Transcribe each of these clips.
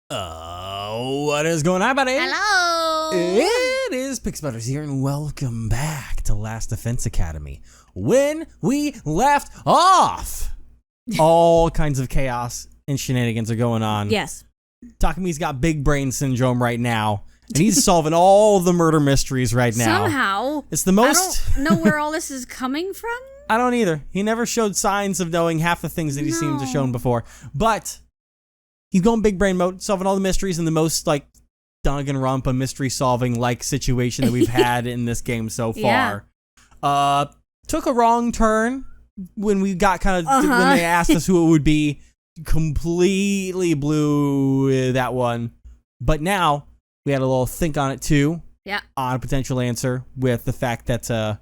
What is going on, buddy? Hello! It is Pixbutters here, and welcome back to Last Defense Academy. When we left off, all kinds of chaos and shenanigans are going on. Yes. Takumi's got big brain syndrome right now, and he's solving all the murder mysteries right now. Somehow. It's the most... I don't know where all this is coming from. I don't either. He never showed signs of knowing half the things that he seemed to have shown before. But he's going big brain mode, solving all the mysteries in the most, like, Danganronpa mystery-solving, like, situation that we've had in this game so far. Yeah. Took a wrong turn when we got kind of, when they asked us who it would be. Completely blew that one. But now, we had a little think on it, too. Yeah. On a potential answer with the fact that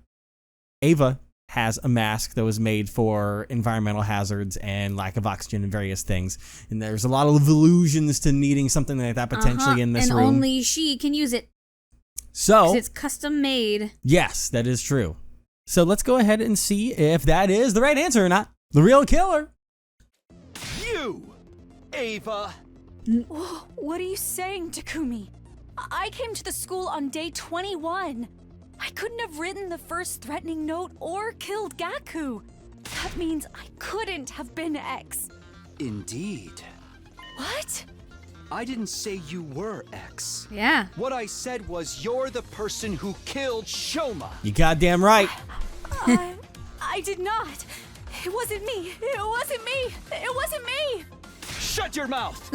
Ava has a mask that was made for environmental hazards and lack of oxygen and various things. And there's a lot of allusions to needing something like that potentially in this room. And only she can use it. So, 'cause it's custom made. Yes, that is true. So let's go ahead and see if that is the right answer or not. The real killer. You, Ava. What are you saying, Takumi? I came to the school on day 21. I couldn't have written the first threatening note or killed Gaku. That means I couldn't have been X. Indeed. What? I didn't say you were X. Yeah. What I said was you're the person who killed Shoma. You goddamn right. I did not. It wasn't me. It wasn't me. It wasn't me. Shut your mouth.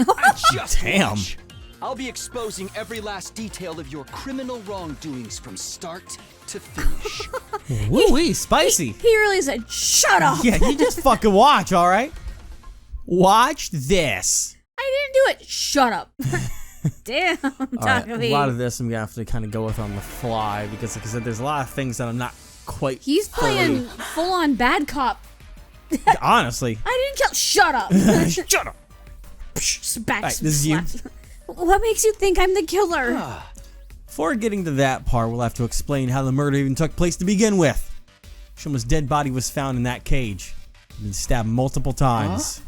Just Damn. watch. I'll be exposing every last detail of your criminal wrongdoings from start to finish. Woo-wee, spicy. He really said, shut up. Yeah, you just fucking watch, all right? Watch this. I didn't do it. Shut up. Damn, Takumi. Right, a lot of this I'm going to have to kind of go with on the fly because, like I said, there's a lot of things that I'm not quite He's playing full-on bad cop. Honestly. I didn't kill. Shut up. Shut up. Back Right, this is you. What makes you think I'm the killer? Before getting to that part, we'll have to explain how the murder even took place to begin with. Shoma's dead body was found in that cage. He'd been stabbed multiple times.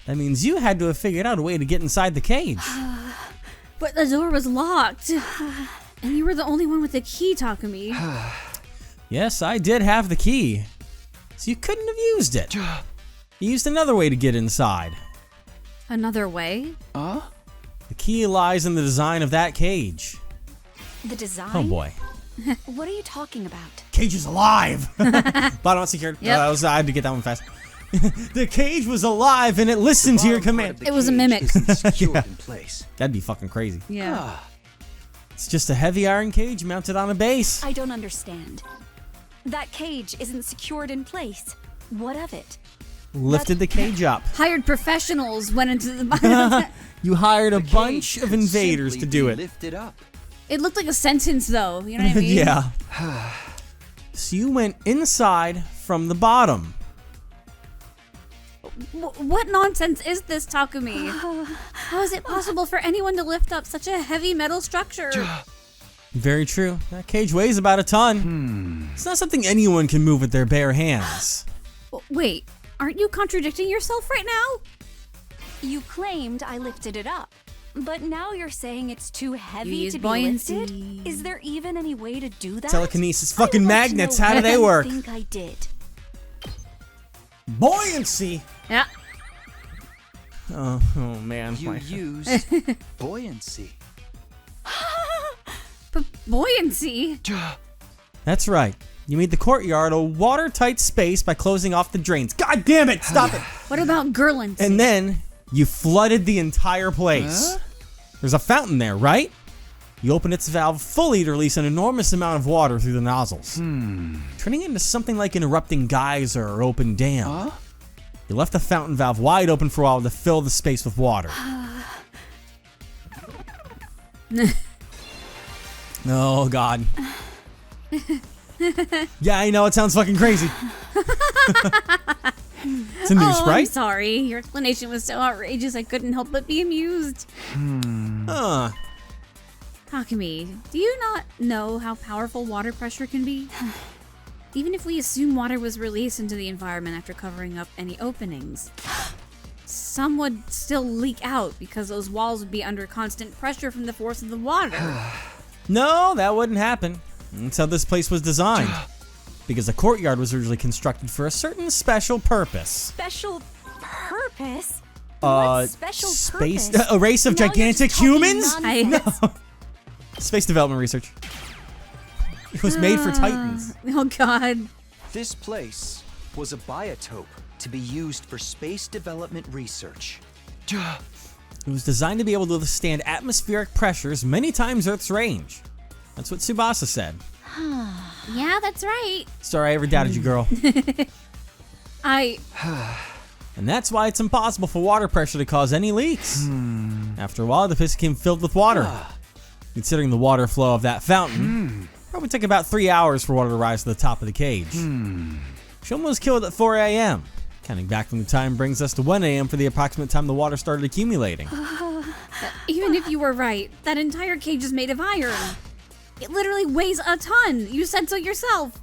That means you had to have figured out a way to get inside the cage. But the door was locked. And you were the only one with the key, Takumi. Yes, I did have the key. So you couldn't have used it. You used another way to get inside. Another way? The key lies in the design of that cage. The design? Oh boy. What are you talking about? Cage is alive! Bottom unsecured. Yep. I had to get that one fast. The cage was alive and it listened to your command. It was a mimic. Yeah. In place. That'd be fucking crazy. Yeah. It's just a heavy iron cage mounted on a base. I don't understand. That cage isn't secured in place. What of it? Lifted the cage up. Hired professionals went into the... You hired a The bunch cage of could invaders to simply do be it. Lifted up. It looked like a sentence, though. You know what I mean? Yeah. So you went inside from the bottom. What nonsense is this, Takumi? How is it possible for anyone to lift up such a heavy metal structure? Very true. That cage weighs about a ton. It's not something anyone can move with their bare hands. Wait, aren't you contradicting yourself right now? You claimed I lifted it up, but now you're saying it's too heavy use to be buoyancy. lifted? Is there even any way to do that? Telekinesis. I would Fucking like to magnets. know How do what they you work? think I did. Buoyancy. Yeah. Oh man. You My- used buoyancy. Buoyancy? That's right. You made the courtyard a watertight space by closing off the drains. God damn it! Stop it! What about Gurlancy? And then you flooded the entire place. There's a fountain there, right? You open its valve fully to release an enormous amount of water through the nozzles, turning it into something like an erupting geyser or open dam. You left the fountain valve wide open for a while to fill the space with water. Oh, God. Yeah, I know, it sounds fucking crazy. It's a new I'm sprite. sorry. Your explanation was so outrageous I couldn't help but be amused. Takumi, do you not know how powerful water pressure can be? Even if we assume water was released into the environment after covering up any openings. some would still leak out because those walls would be under constant pressure from the force of the water. No, that wouldn't happen. That's how this place was designed. Because the courtyard was originally constructed for a certain special purpose. Special purpose? What special space, purpose? a race of Now you're gigantic just talking humans? nonsense. No. Space development research. It was made for Titans. Oh god. This place was a biotope to be used for space development research. It was designed to be able to withstand atmospheric pressures many times Earth's range. That's what Tsubasa said. Yeah, that's right. Sorry I ever doubted you, girl. I And that's why it's impossible for water pressure to cause any leaks. After a while, the piss became filled with water. Considering the water flow of that fountain, probably took about 3 hours for water to rise to the top of the cage. Shoma was killed at 4 a.m. Counting back from the time brings us to 1 a.m. for the approximate time the water started accumulating. even if you were right, that entire cage is made of iron. It literally weighs a ton. You said so yourself.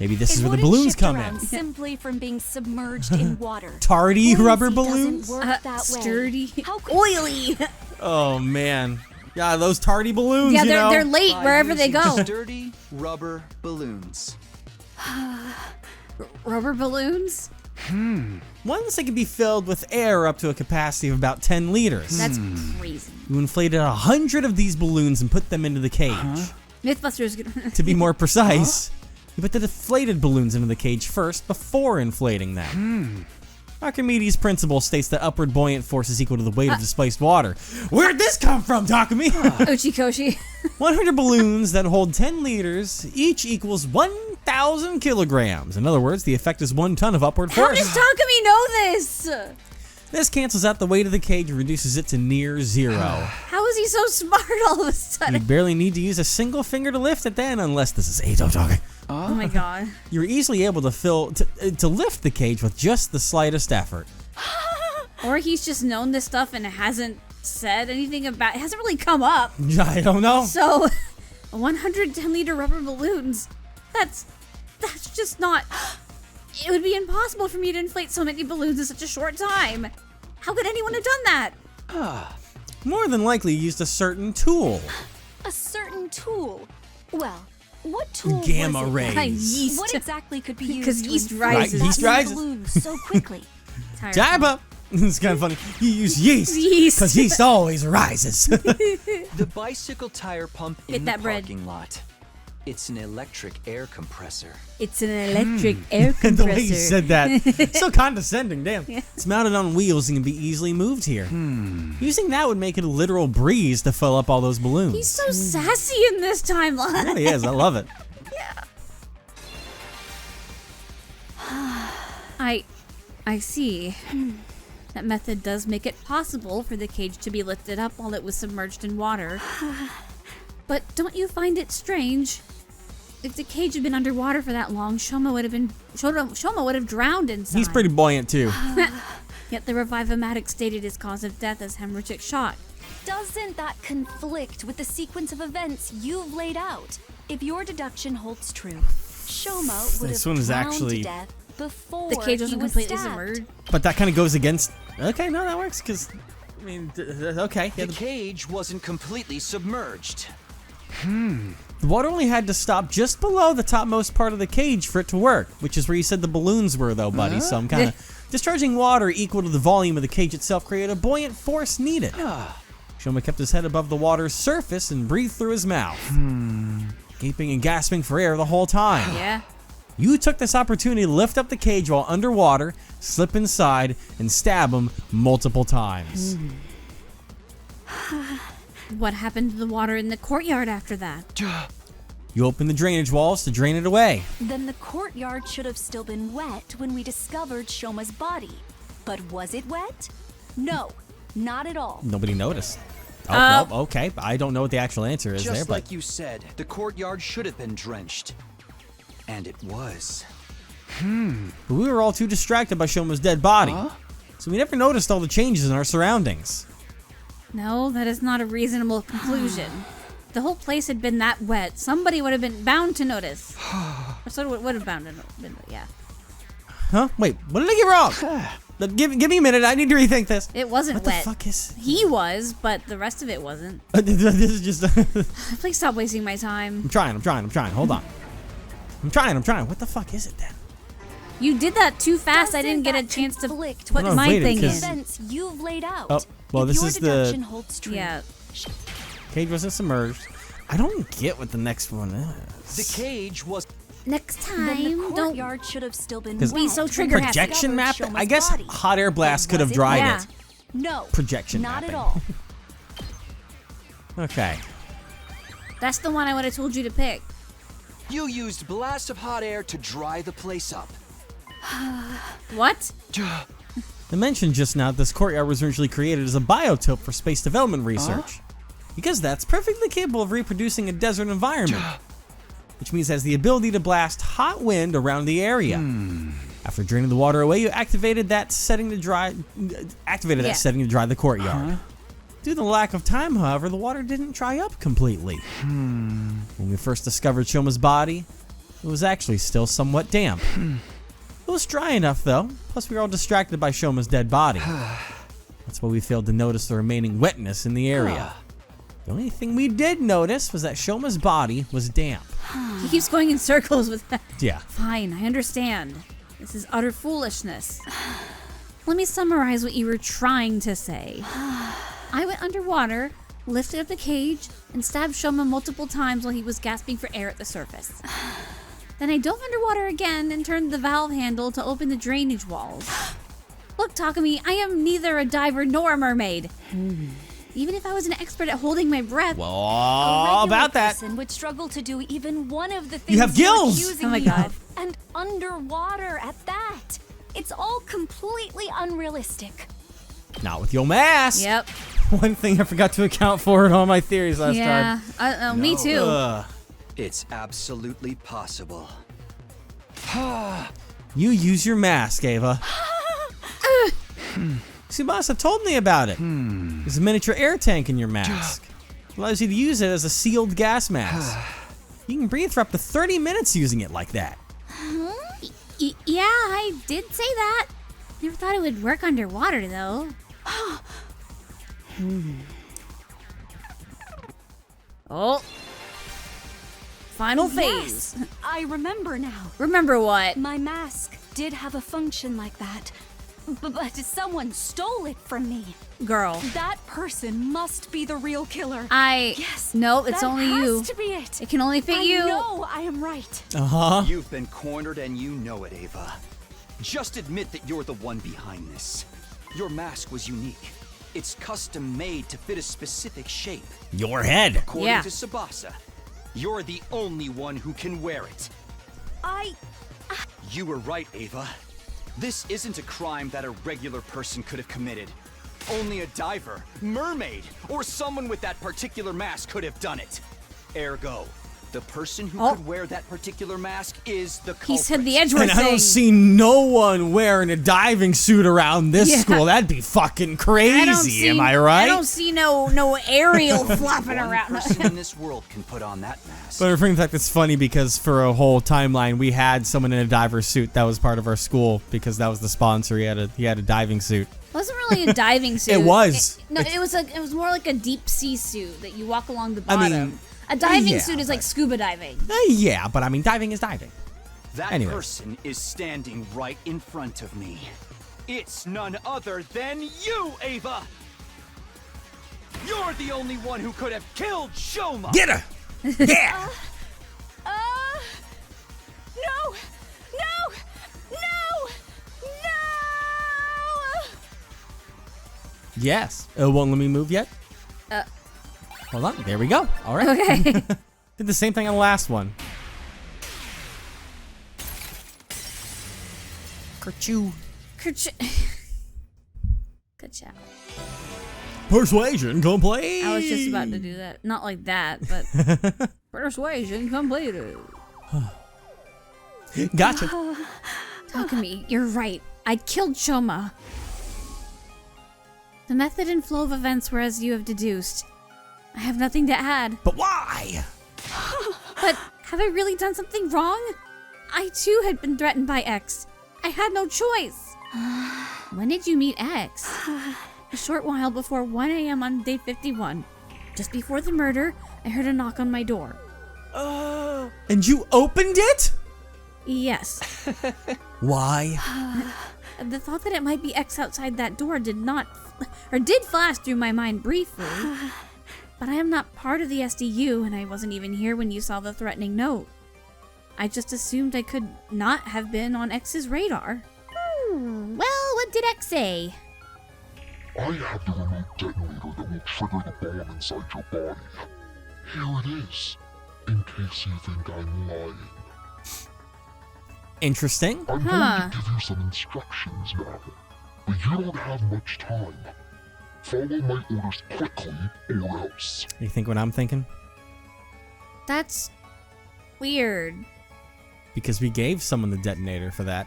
Maybe this It is where the wouldn't balloons shift come around in. Simply from being submerged in water. Tardy rubber Buoyancy balloons? doesn't work that way. Sturdy, How could oily. Oh man. Yeah, those tardy balloons, Yeah, you know? they're late By wherever they using go. Sturdy rubber balloons. Rubber balloons? Ones that can be filled with air up to a capacity of about 10 liters. That's crazy. You inflated 100 of these balloons and put them into the cage. Mythbusters. To be more precise, you put the deflated balloons into the cage first before inflating them. Archimedes' principle states that upward buoyant force is equal to the weight of displaced water. Where'd this come from, Takumi? Uchikoshi. 100 balloons that hold 10 liters each equals 1,000 kilograms. In other words, the effect is 1 ton of upward How force. does Takumi know this? This cancels out the weight of the cage and reduces it to near zero. How is he so smart all of a You sudden? barely need to use a single finger to lift it then, unless this is Edo talking. Oh my god. You were easily able to lift the cage with just the slightest effort. Or he's just known this stuff and hasn't said anything about it. Hasn't really come up. I don't know. So, 110-liter rubber balloons. That's just not. It would be impossible for me to inflate so many balloons in such a short time. How could anyone have done that? More than likely used a certain tool. a certain tool? Well, what tool Gamma was it? rays. Yeast. What exactly could be used Because to yeast inflate rises. Right, yeast that many rises. balloons so quickly? Tired. Jab up. It's kind of funny. You use yeast. Yeast. Because yeast always rises. The bicycle tire pump Get in that the bread. parking lot. It's an electric air compressor. It's an electric air compressor. And the way you said that. So condescending, damn. It's mounted on wheels and can be easily moved here. Using that would make it a literal breeze to fill up all those balloons. He's so sassy in this timeline. It really is. I love it. I see. That method does make it possible for the cage to be lifted up while it was submerged in water. But don't you find it strange? If the cage had been underwater for that long, Shoma would have drowned inside. He's pretty buoyant too. Yet the Revivomatic stated his cause of death as hemorrhagic shock. Doesn't that conflict with the sequence of events you've laid out? If your deduction holds true, Shoma would This have one is drowned actually- to death before The cage he wasn't was completely stabbed. submerged. But that kind of goes against. Okay, no, that works because. I mean, okay. Yeah, The cage wasn't completely submerged. the water only had to stop just below the topmost part of the cage for it to work, which is where you said the balloons were, though, buddy. So I'm kind of. Discharging water equal to the volume of the cage itself created a buoyant force needed. Shoma kept his head above the water's surface and breathed through his mouth, gaping and gasping for air the whole time. Yeah. You took this opportunity to lift up the cage while underwater, slip inside, and stab him multiple times. What happened to the water in the courtyard after that? You opened the drainage walls to drain it away. Then the courtyard should have still been wet when we discovered Shoma's body. But was it wet? No, not at all. Nobody noticed. Oh, no, okay. I don't know what the actual answer is Just there, like but you said, the courtyard should have been drenched. And it was. we were all too distracted by Shoma's dead body. So we never noticed all the changes in our surroundings. No, that is not a reasonable conclusion. The whole place had been that wet. Somebody would have been bound to notice. Or so would have bound to been, yeah. Huh? Wait, what did I get wrong? Give me a minute. I need to rethink this. It wasn't What wet. the fuck is... He was, but the rest of it wasn't. this is just... Please stop wasting my time. I'm trying. Hold on. I'm trying. What the fuck is it then? You did that too fast. I Doesn't didn't get a that chance to conflict put with my wait, thing it in. says- Events you've laid out. Oh, well, If this your is deduction the... holds true. Yeah. Cage wasn't submerged. I don't get what the next one is. The cage was. Next Then time, the don't. courtyard should have still been 'Cause- Be so wet trigger when happy. we Projection discovered map? I Shoma's guess body. hot air blast Or could have was it dried Yeah. it. No. Projection Not mapping. at all. Okay. That's the one I would have told you to pick. You used blasts of hot air to dry the place up. What? I mentioned just now this courtyard was originally created as a biotope for space development research. Because that's perfectly capable of reproducing a desert environment. Which means it has the ability to blast hot wind around the area. After draining the water away, you activated that setting to dry the courtyard. Due to the lack of time, however, the water didn't dry up completely. When we first discovered Shoma's body, it was actually still somewhat damp. It was dry enough though, plus we were all distracted by Shoma's dead body. That's why we failed to notice the remaining wetness in the area. The only thing we did notice was that Shoma's body was damp. He keeps going in circles with that. Yeah. Fine, I understand. This is utter foolishness. Let me summarize what you were trying to say. I went underwater, lifted up the cage, and stabbed Shoma multiple times while he was gasping for air at the surface. Then I dove underwater again and turned the valve handle to open the drainage walls. Look, Takumi, I am neither a diver nor a mermaid. Even if I was an expert at holding my breath, Well, A all regular about that. person would struggle to do even one of the things You have you're gills! accusing Oh my me God. of, and underwater at that. It's all completely unrealistic. Not with your mask. yep, One thing I forgot to account for in all my theories last yeah, me No. too. time. It's absolutely possible. You use your mask, Ava. Tsubasa told me about it. There's a miniature air tank in your mask. It allows you to use it as a sealed gas mask. You can breathe for up to 30 minutes using it like that. Yeah, I did say that. Never thought it would work underwater, though. Oh. Final phase. Yes, I remember now. Remember what? My mask did have a function like that. But someone stole it from me. Girl. That person must be the real killer. Yes. No, it's that only has you. to be it. It can only fit I you. know I am right. Uh-huh. You've been cornered and you know it, Ava. Just admit that you're the one behind this. Your mask was unique. It's custom made to fit a specific shape. Your head. According Yeah. to Tsubasa, you're the only one who can wear it. You were right, Ava. This isn't a crime that a regular person could have committed. Only a diver, mermaid, or someone with that particular mask could have done it. Ergo, the person who could wear that particular mask is the culprit. He said the Edgeworth And I thing. don't see no one wearing a diving suit around this Yeah. school. That'd be fucking I crazy, don't see, am I right? I don't see no Ariel flopping One around. person in this world can put on that mask. But I bring fact it's funny because for a whole timeline we had someone in a diver suit that was part of our school because that was the sponsor. He had a diving suit. It wasn't really a diving suit. It was. It was more like a deep sea suit that you walk along the I bottom. mean, a diving yeah, suit is like scuba diving. Yeah, but I mean diving is diving. That Anyways. person is standing right in front of me. It's none other than you, Ava! You're the only one who could have killed Shoma! Get her! Yeah! No! No! No! No! Yes. It won't let me move yet? Hold on. There we go. All right. Okay. Did the same thing on the last one. Kerchoo. Good job. Persuasion complete. I was just about to do that. Not like that, but persuasion completed. Gotcha. Takumi, you're right. I killed Shoma. The method and flow of events were as you have deduced. I have nothing to add. But why? But have I really done something wrong? I too had been threatened by X. I had no choice. When did you meet X? A short while before 1 a.m. on day 51. Just before the murder, I heard a knock on my door. And you opened it? Yes. Why? The thought that it might be X outside that door did flash through my mind briefly. But I am not part of the SDU, and I wasn't even here when you saw the threatening note. I just assumed I could not have been on X's radar. Well, what did X say? I have the remote detonator that will trigger the bomb inside your body. Here it is, in case you think I'm lying. Interesting. I'm going to give you some instructions now, but you don't have much time. Follow my orders quickly, or else. You think what I'm thinking? That's weird. Because we gave someone the detonator for that.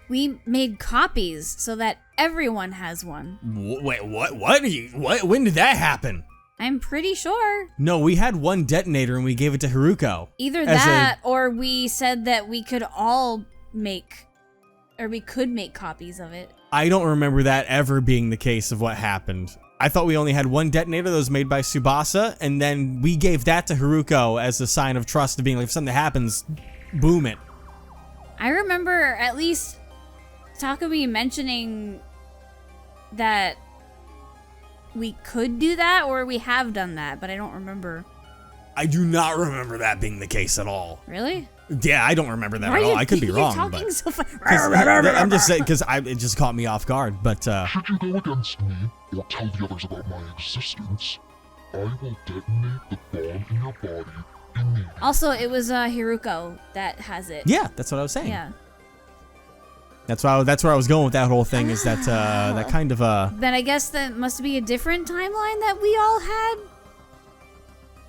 We made copies so that everyone has one. Wait, what? What? When did that happen? I'm pretty sure. No, we had one detonator and we gave it to Haruko. Either that, or we said that we could all make, or we could make copies of it. I don't remember that ever being the case of what happened. I thought we only had one detonator that was made by Tsubasa, and then we gave that to Haruko as a sign of trust, of being like, if something happens, boom it. I remember at least Takumi mentioning that we could do that, or we have done that, but I don't remember. I do not remember that being the case at all. Really? Yeah, I don't remember that at all. I could be wrong. You're talking but so fast. I'm just saying, because it just caught me off guard. But Should you go against me, or tell the others about my existence, I will detonate the bomb in your body immediately. Also, it was Hiruko that has it. yeah, that's what I was saying. Yeah. That's where I was going with that whole thing. Is that that kind of Then I guess that must be a different timeline that we all had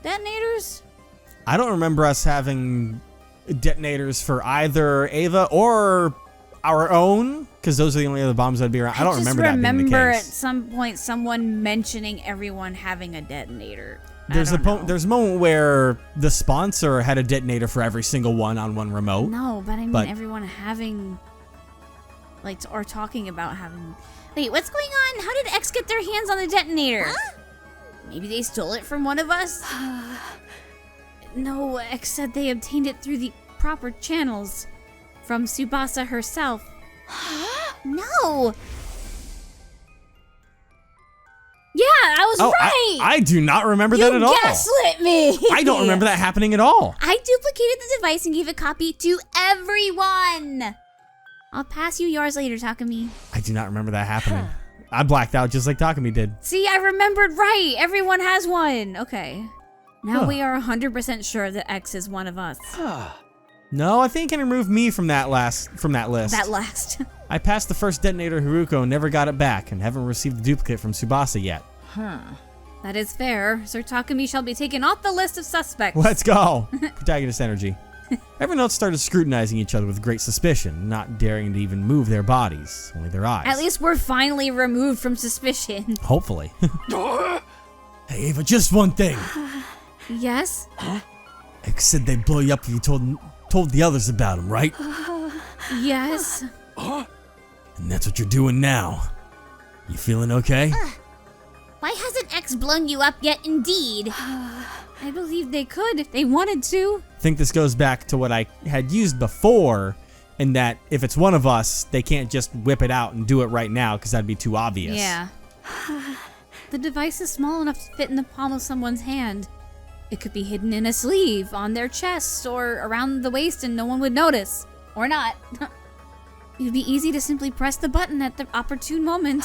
detonators. I don't remember us having detonators for either Ava or our own, because those are the only other bombs that'd be around. I don't remember that being the case. I just remember at some point someone mentioning everyone having a detonator. There's a moment where the sponsor had a detonator for every single one on one remote. No, but I mean everyone having, like, or talking about having. Wait, what's going on? How did X get their hands on the detonator? Huh? Maybe they stole it from one of us? No, X said they obtained it through the proper channels from Tsubasa herself. No! Yeah, I was right! I do not remember that at all. You gaslit me! I don't remember that happening at all. I duplicated the device and gave a copy to everyone! I'll pass you yours later, Takumi. I do not remember that happening. I blacked out just like Takumi did. See, I remembered right! Everyone has one! Okay. Now we are 100% sure that X is one of us. No, I think you can remove me from that list. That last. I passed the first detonator Haruko and never got it back, and haven't received the duplicate from Tsubasa yet. That is fair. Sir Takumi shall be taken off the list of suspects. Let's go! Protagonist energy. Everyone else started scrutinizing each other with great suspicion, not daring to even move their bodies, only their eyes. At least we're finally removed from suspicion. Hopefully. Hey Ava, just one thing. Yes? X said they'd blow you up if you told the others about him, right? Yes. And that's what you're doing now. You feeling okay? Why hasn't X blown you up yet, indeed? I believe they could if they wanted to. I think this goes back to what I had used before, in that if it's one of us, they can't just whip it out and do it right now, because that'd be too obvious. Yeah. The device is small enough to fit in the palm of someone's hand. It could be hidden in a sleeve, on their chest, or around the waist and no one would notice. Or not. It would be easy to simply press the button at the opportune moment.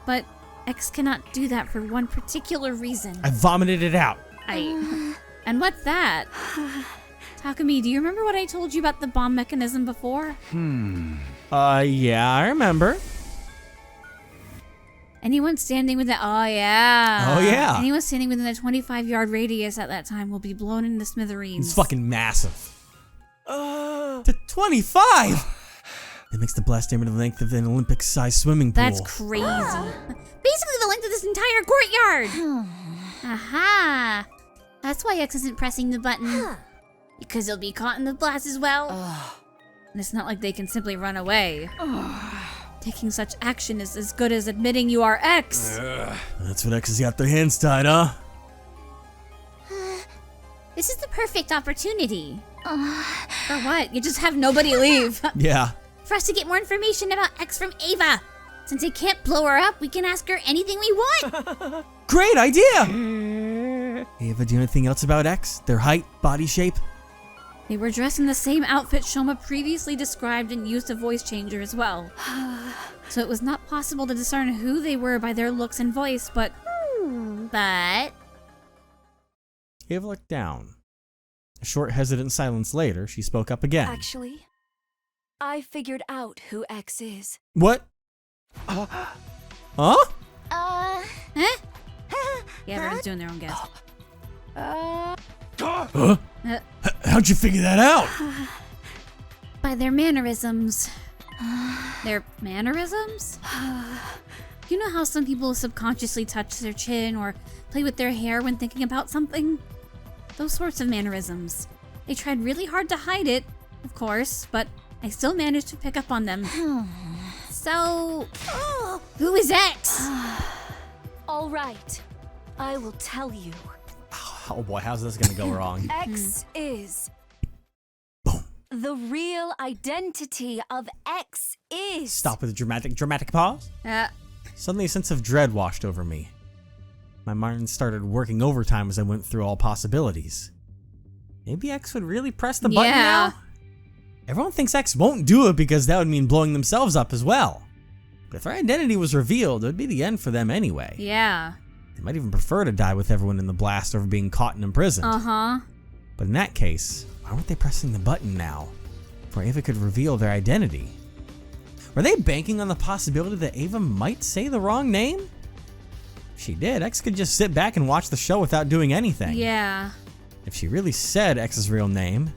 But X cannot do that for one particular reason. I vomited it out. And what's that? Takumi, do you remember what I told you about the bomb mechanism before? Yeah, I remember. Anyone standing within Anyone standing within a 25-yard radius at that time will be blown into smithereens. It's fucking massive. To 25! That makes the blast diameter the length of an Olympic-sized swimming pool. That's crazy. Basically the length of this entire courtyard. Aha! That's why X isn't pressing the button. Because he'll be caught in the blast as well. And it's not like they can simply run away. Taking such action is as good as admitting you are X. That's what X's got their hands tied, huh? This is the perfect opportunity. For what? You just have nobody leave. Yeah. For us to get more information about X from Ava. Since I can't blow her up, we can ask her anything we want. Great idea! Ava, do you know anything else about X? Their height, body shape? They were dressed in the same outfit Shoma previously described and used a voice changer as well. So it was not possible to discern who they were by their looks and voice, but... Ava looked down. A short, hesitant silence later, she spoke up again. Actually, I figured out who X is. What? Huh? Huh? Yeah, everyone's doing their own guess. Huh? How'd you figure that out? By their mannerisms. Their mannerisms? You know how some people subconsciously touch their chin or play with their hair when thinking about something? Those sorts of mannerisms. They tried really hard to hide it, of course, but I still managed to pick up on them. So, who is X? All right, I will tell you. Oh boy, how's this gonna go wrong? X is... Boom. The real identity of X is... Stop with a dramatic pause. Suddenly a sense of dread washed over me. My mind started working overtime as I went through all possibilities. Maybe X would really press the button now? Everyone thinks X won't do it because that would mean blowing themselves up as well. But if their identity was revealed, it would be the end for them anyway. Yeah. They might even prefer to die with everyone in the blast over being caught and imprisoned. Uh-huh. But in that case, why weren't they pressing the button now? For Ava could reveal their identity. Were they banking on the possibility that Ava might say the wrong name? If she did, X could just sit back and watch the show without doing anything. Yeah. If she really said X's real name,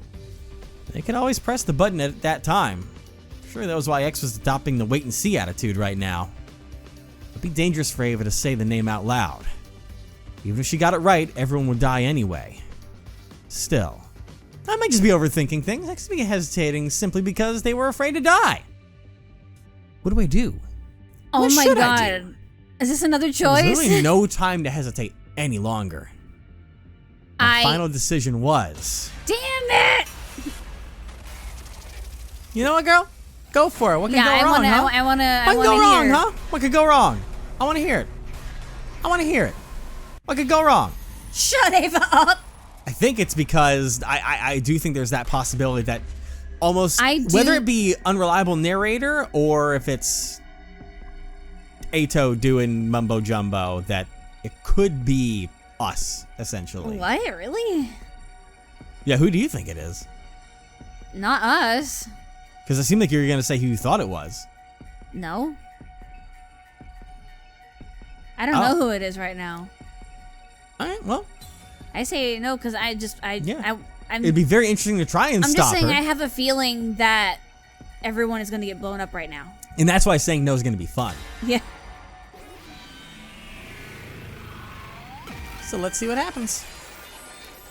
they could always press the button at that time. Sure, that was why X was adopting the wait-and-see attitude right now. It'd be dangerous for Ava to say the name out loud. Even if she got it right, everyone would die anyway. Still, I might just be overthinking things. X could be hesitating simply because they were afraid to die. What do I do? Oh What my should I do? god. Is this another There's choice? literally no time to hesitate any longer. My final decision was... Damn it! You know what, girl? Go for it. What could go wrong, huh? I wanna What could go wrong, hear. huh? What could go wrong? I want to hear it. I want to hear it. What could go wrong? Shut Ava up! I think it's because I do think there's that possibility that almost, I do- whether it be unreliable narrator or if it's Ato doing mumbo jumbo, that it could be us, essentially. What? Really? Yeah, who do you think it is? Not us. Because it seemed like you were going to say who you thought it was. No. I don't know who it is right now. All right, well. I say no because I'm It'd be very interesting to try and I'm stop just saying her. I have a feeling that everyone is going to get blown up right now. And that's why saying no is going to be fun. Yeah. So let's see what happens.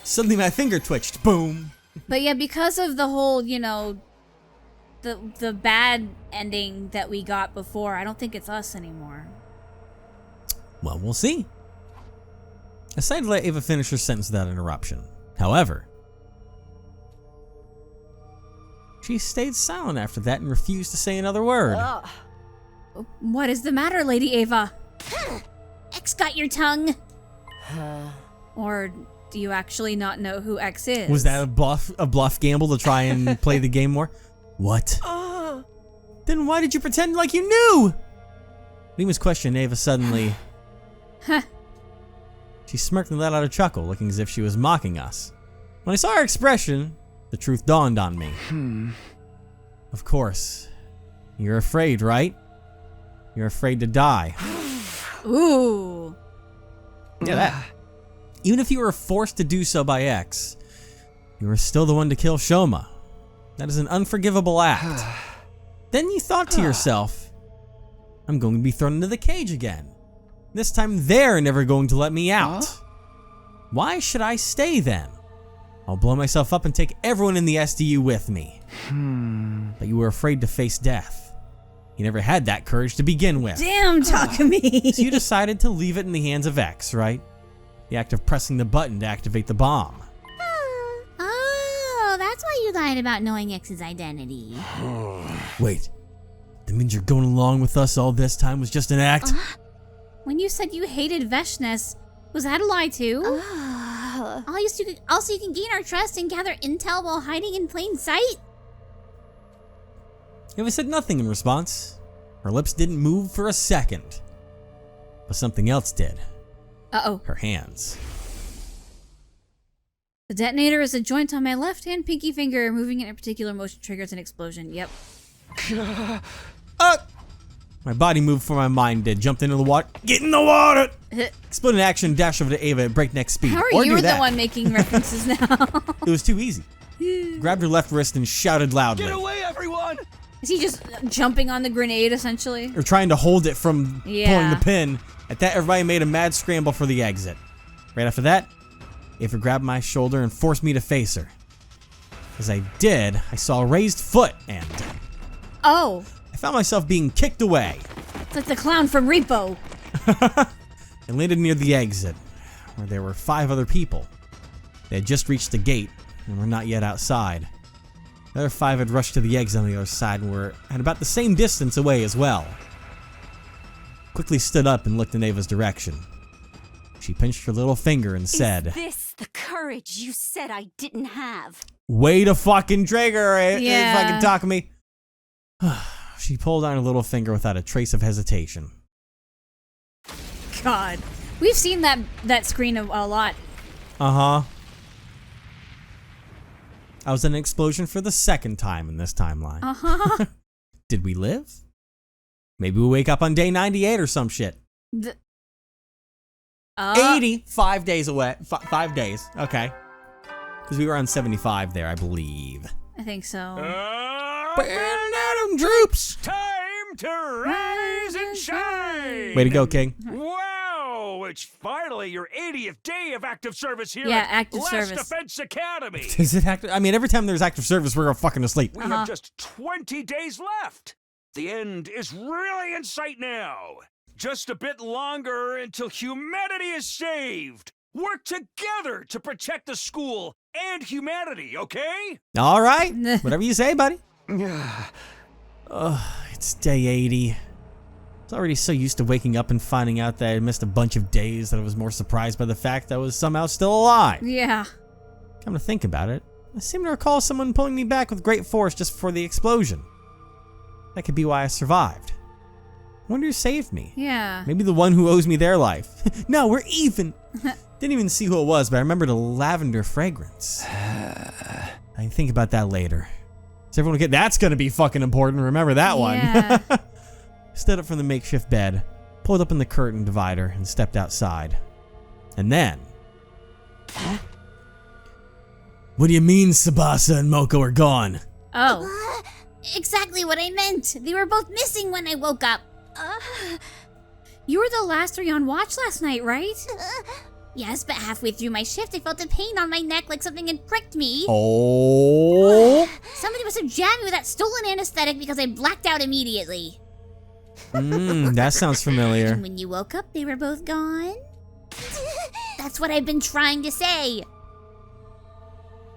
Suddenly my finger twitched. Boom. But yeah, because of the whole, you know, the bad ending that we got before, I don't think it's us anymore. Well, we'll see. I decided to let Ava finish her sentence without interruption. However, she stayed silent after that and refused to say another word. What is the matter, Lady Ava? X got your tongue. Or do you actually not know who X is? Was that a bluff gamble to try and play the game more? What? Then why did you pretend like you knew? Lima's question, Ava suddenly... She smirked and let out a chuckle, looking as if she was mocking us. When I saw her expression, the truth dawned on me. Of course. You're afraid, right? You're afraid to die. Ooh. Yeah, that. Even if you were forced to do so by X, you were still the one to kill Shoma. That is an unforgivable act. Then you thought to yourself, I'm going to be thrown into the cage again. This time they're never going to let me out. Why should I stay then? I'll blow myself up and take everyone in the SDU with me. But you were afraid to face death. You never had that courage to begin with. Damn, Takumi. So you decided to leave it in the hands of X, right? The act of pressing the button to activate the bomb. Oh, that's why you lied about knowing X's identity. Wait, that means you're going along with us all this time was just an act? When you said you hated Veshness, was that a lie too? Also, you can gain our trust and gather intel while hiding in plain sight? Eva said nothing in response. Her lips didn't move for a second. But something else did. Uh-oh. Her hands. The detonator is a joint on my left hand pinky finger. Moving in a particular motion triggers an explosion. Yep. My body moved before my mind did. Jumped into the water. Get in the water! Exploded in action, dash over to Ava at breakneck speed. How are Or you do the that. one making references now? It was too easy. Grabbed her left wrist and shouted loudly. Get away, everyone! Is he just jumping on the grenade, essentially? Or trying to hold it from Yeah. pulling the pin. At that, everybody made a mad scramble for the exit. Right after that, Ava grabbed my shoulder and forced me to face her. As I did, I saw a raised foot and Oh, I found myself being kicked away. it's like the clown from Repo. I landed near the exit, where there were 5 other people. They had just reached the gate and were not yet outside. The other 5 had rushed to the exit on the other side and were at about the same distance away as well. Quickly stood up and looked in Ava's direction. She pinched her little finger and said, Is this the courage you said I didn't have? "Way to fucking trigger it, Yeah. fucking talk to me." She pulled on her little finger without a trace of hesitation. God. We've seen that screen a lot. Uh-huh. I was in an explosion for the second time in this timeline. Uh-huh. Did we live? Maybe we wake up on day 98 or some shit. 80, 5 days away. 5 days, okay. Because we were on 75 there, I believe. I think so. Adam Droops! Time to rise and shine! Way to go, King. Wow! It's finally your 80th day of active service here Yeah, at active Last service. Defense Academy. Is it active? I mean, every time there's active service, we're all fucking asleep. We have just 20 days left. The end is really in sight now. Just a bit longer until humanity is saved. Work together to protect the school and humanity, okay? All right. Whatever you say, buddy. It's day 80. I was already so used to waking up and finding out that I missed a bunch of days that I was more surprised by the fact that I was somehow still alive. Yeah. Come to think about it, I seem to recall someone pulling me back with great force just before the explosion. That could be why I survived. I wonder who saved me. Yeah. Maybe the one who owes me their life. No, we're even. Didn't even see who it was, but I remembered a lavender fragrance. I can think about that later. So everyone get that's gonna be fucking important. Remember that Yeah. one. Stood up from the makeshift bed, pulled up in the curtain divider, and stepped outside. And then. What do you mean Tsubasa and Moko are gone? Oh. Exactly what I meant. They were both missing when I woke up. You were the last 3 on watch last night, right? Yes, but halfway through my shift, I felt a pain on my neck like something had pricked me. Oh. Somebody must have jammed me with that stolen anesthetic because I blacked out immediately. That sounds familiar. And when you woke up, they were both gone? That's what I've been trying to say.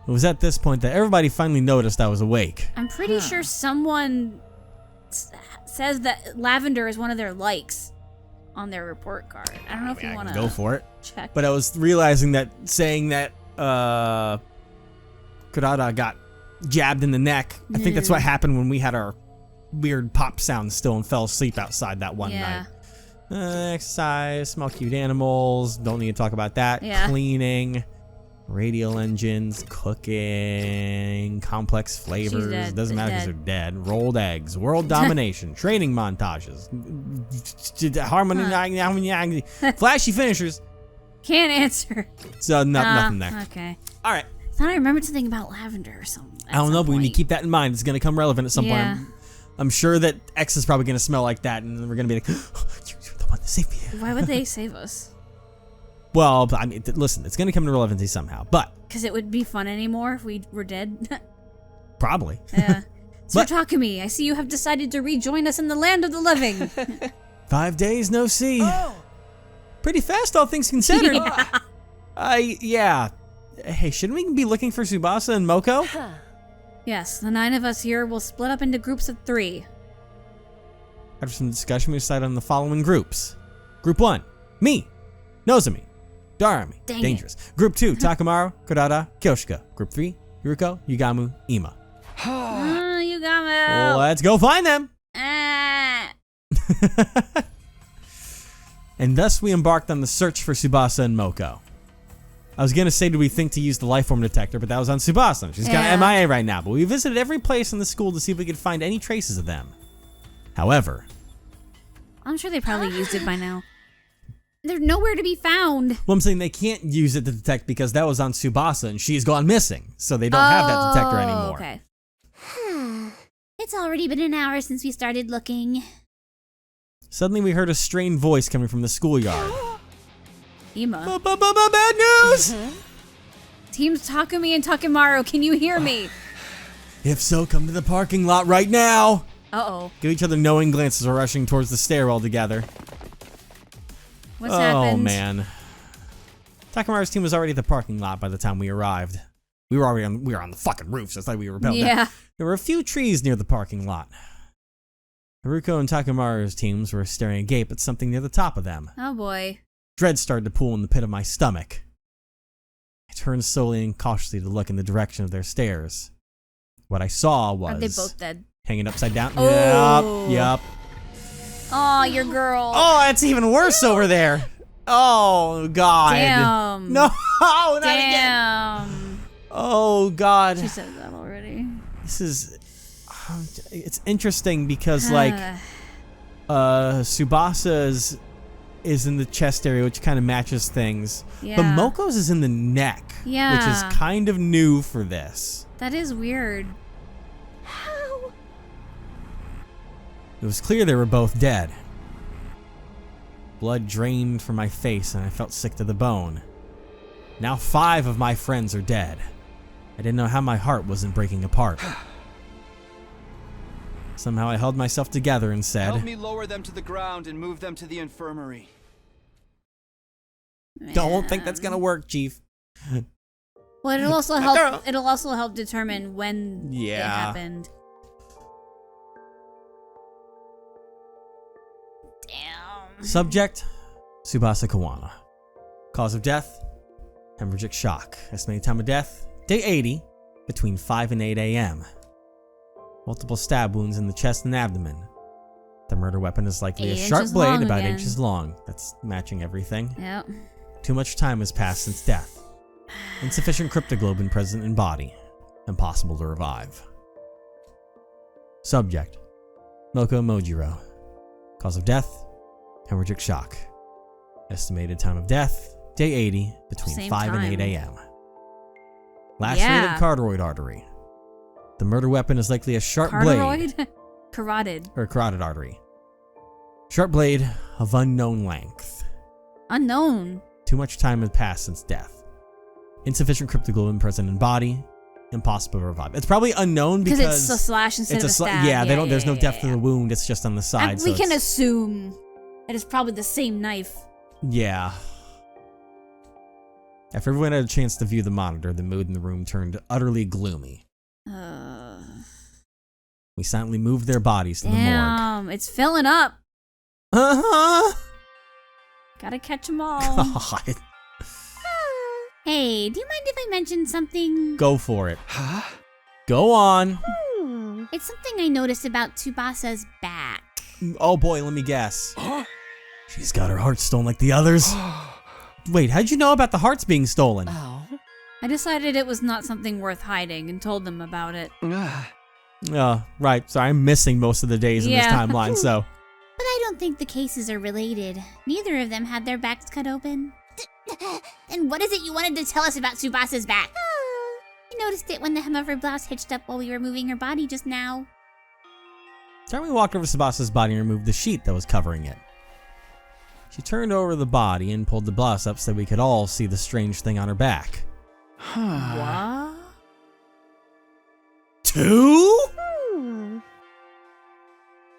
It was at this point that everybody finally noticed I was awake. I'm pretty sure someone says that lavender is one of their likes on their report card. I don't know if you I want can to go for it. check. But I was realizing that saying that Kurara got jabbed in the neck, I think that's what happened when we had our weird pop sound still and fell asleep outside that one Yeah. night. Exercise, smell cute animals, don't need to talk about that. Yeah. Cleaning, radial engines, cooking, complex flavors. dead. Doesn't matter because Dead. they're dead. Rolled eggs, world domination, training montages, harmony, flashy finishers. Can't answer. So nothing there. Okay. All right. I thought I remembered something about lavender or something. I don't know, but we need to keep that in mind. It's going to come relevant at some Yeah. point. I'm sure that X is probably going to smell like that, and we're going to be like, you're the one that saved me. Why would they save us? Well, I mean, listen, it's going to come to relevancy somehow, but Because it would be fun anymore if we were dead. probably. Yeah. Sir But- Takumi, I see you have decided to rejoin us in the land of the living. 5 days no see. Pretty fast, all things considered. Yeah. Hey, shouldn't we be looking for Tsubasa and Moko? Yes, the 9 of us here will split up into groups of 3. After some discussion, we decided on the following groups. Group 1, me, Nozomi, Darami, Dang dangerous. Group 2, Takamaru, Kurara, Kyoshika. Group 3, Yuruko, Yugamu, Ima. You got me. Let's go find them! Ah. And thus we embarked on the search for Tsubasa and Moko. I was gonna say, do we think to use the life form detector, but that was on Tsubasa. She's kind of MIA right now, but we visited every place in the school to see if we could find any traces of them. However, I'm sure they probably used it by now. They're nowhere to be found. well, I'm saying they can't use it to detect because that was on Tsubasa and she's gone missing, so they don't have that detector anymore. Okay. It's already been an hour since we started looking. Suddenly we heard a strained voice coming from the schoolyard. Ima. Bad news! Teams Takumi and Takemaru, can you hear me? If so, come to the parking lot right now! Uh-oh. Give each other knowing glances while rushing towards the stairwell together. What's happened? Oh, man. Takamaru's team was already at the parking lot by the time we arrived. We were on the fucking roof, so it's like we were repelled. Yeah. There were a few trees near the parking lot. Haruko and Takamaru's teams were staring agape at something near the top of them. Oh boy. Dread started to pool in the pit of my stomach. I turned slowly and cautiously to look in the direction of their stares. What I saw was... Are they both dead? Hanging upside down. Oh. Yup. Oh, your girl. Oh, it's even worse over there. Oh, God. Damn. No, not again. Damn. Oh, God. She said that already. This is... It's interesting because, like, Tsubasa's is in the chest area, which kind of matches things. Yeah. But Moko's is in the neck, Yeah. which is kind of new for this. That is weird. It was clear they were both dead. Blood drained from my face and I felt sick to the bone. Now 5 of my friends are dead. I didn't know how my heart wasn't breaking apart. Somehow I held myself together and said, Help me lower them to the ground and move them to the infirmary. Don't think that's gonna work, Chief. Well, it'll also help. It'll also help determine when it Yeah. happened. Damn. Subject, Tsubasa Kawana. Cause of death, hemorrhagic shock. Estimated time of death, day 80, between 5 and 8 a.m. Multiple stab wounds in the chest and abdomen. The murder weapon is likely 8 a sharp inches blade long about 8 again. inches long. That's matching everything. Yep. Too much time has passed since death. Insufficient cryptoglobin present in body. Impossible to revive. Subject, Moko Mojiro. Cause of death, hemorrhagic shock. Estimated time of death, day 80, between Same 5 and 8 time. a.m. Lacerated Yeah. carotid artery. The murder weapon is likely a sharp blade, Carotid? Carotid. or carotid artery. Sharp blade of unknown length. Unknown. Too much time has passed since death. Insufficient cryptoglobin present in body. Impossible to revive. It's probably unknown because Because it's a slash instead of a stab. Yeah, they don't. There's no depth to the wound. It's just on the side. We so can it's- assume that it's probably the same knife. Yeah. After everyone had a chance to view the monitor, the mood in the room turned utterly gloomy. We silently moved their bodies to the morgue. Damn, it's filling up. Uh-huh. Gotta catch them all. God. Hey, do you mind if I mention something? Go for it. Go on. It's something I noticed about Tsubasa's back. Oh boy, let me guess. She's got her heart stolen like the others. Wait, how'd you know about the hearts being stolen? I decided it was not something worth hiding and told them about it. Right. Sorry, I'm missing most of the days in this Yeah. timeline, so. But I don't think the cases are related. Neither of them had their backs cut open. And what is it you wanted to tell us about Tsubasa's back? I noticed it when the hem of her blouse hitched up while we were moving her body just now. Then we walked over to Tsubasa's body and removed the sheet that was covering it. She turned over the body and pulled the blouse up so we could all see the strange thing on her back. What? 2?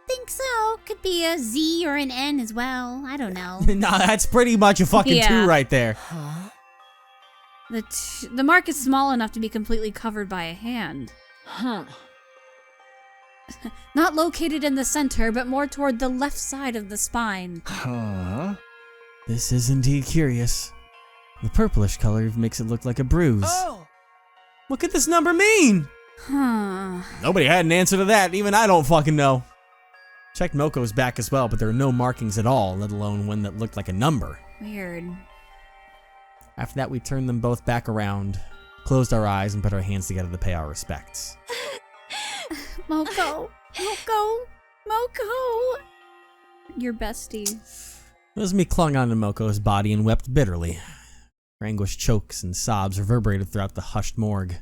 Think so. Could be a Z or an N as well. I don't know. Nah, that's pretty much a fucking Yeah. 2 right there. The mark is small enough to be completely covered by a hand. Huh. Not located in the center, but more toward the left side of the spine. Huh? This is indeed curious. The purplish color makes it look like a bruise. Oh! What could this number mean? Huh. Nobody had an answer to that. Even I don't fucking know. Checked Moko's back as well, but there are no markings at all, let alone one that looked like a number. Weird. After that, we turned them both back around, closed our eyes, and put our hands together to pay our respects. Moko. Moko. Moko. Your bestie. It was me clung onto Moko's body and wept bitterly. Her anguished chokes and sobs reverberated throughout the hushed morgue.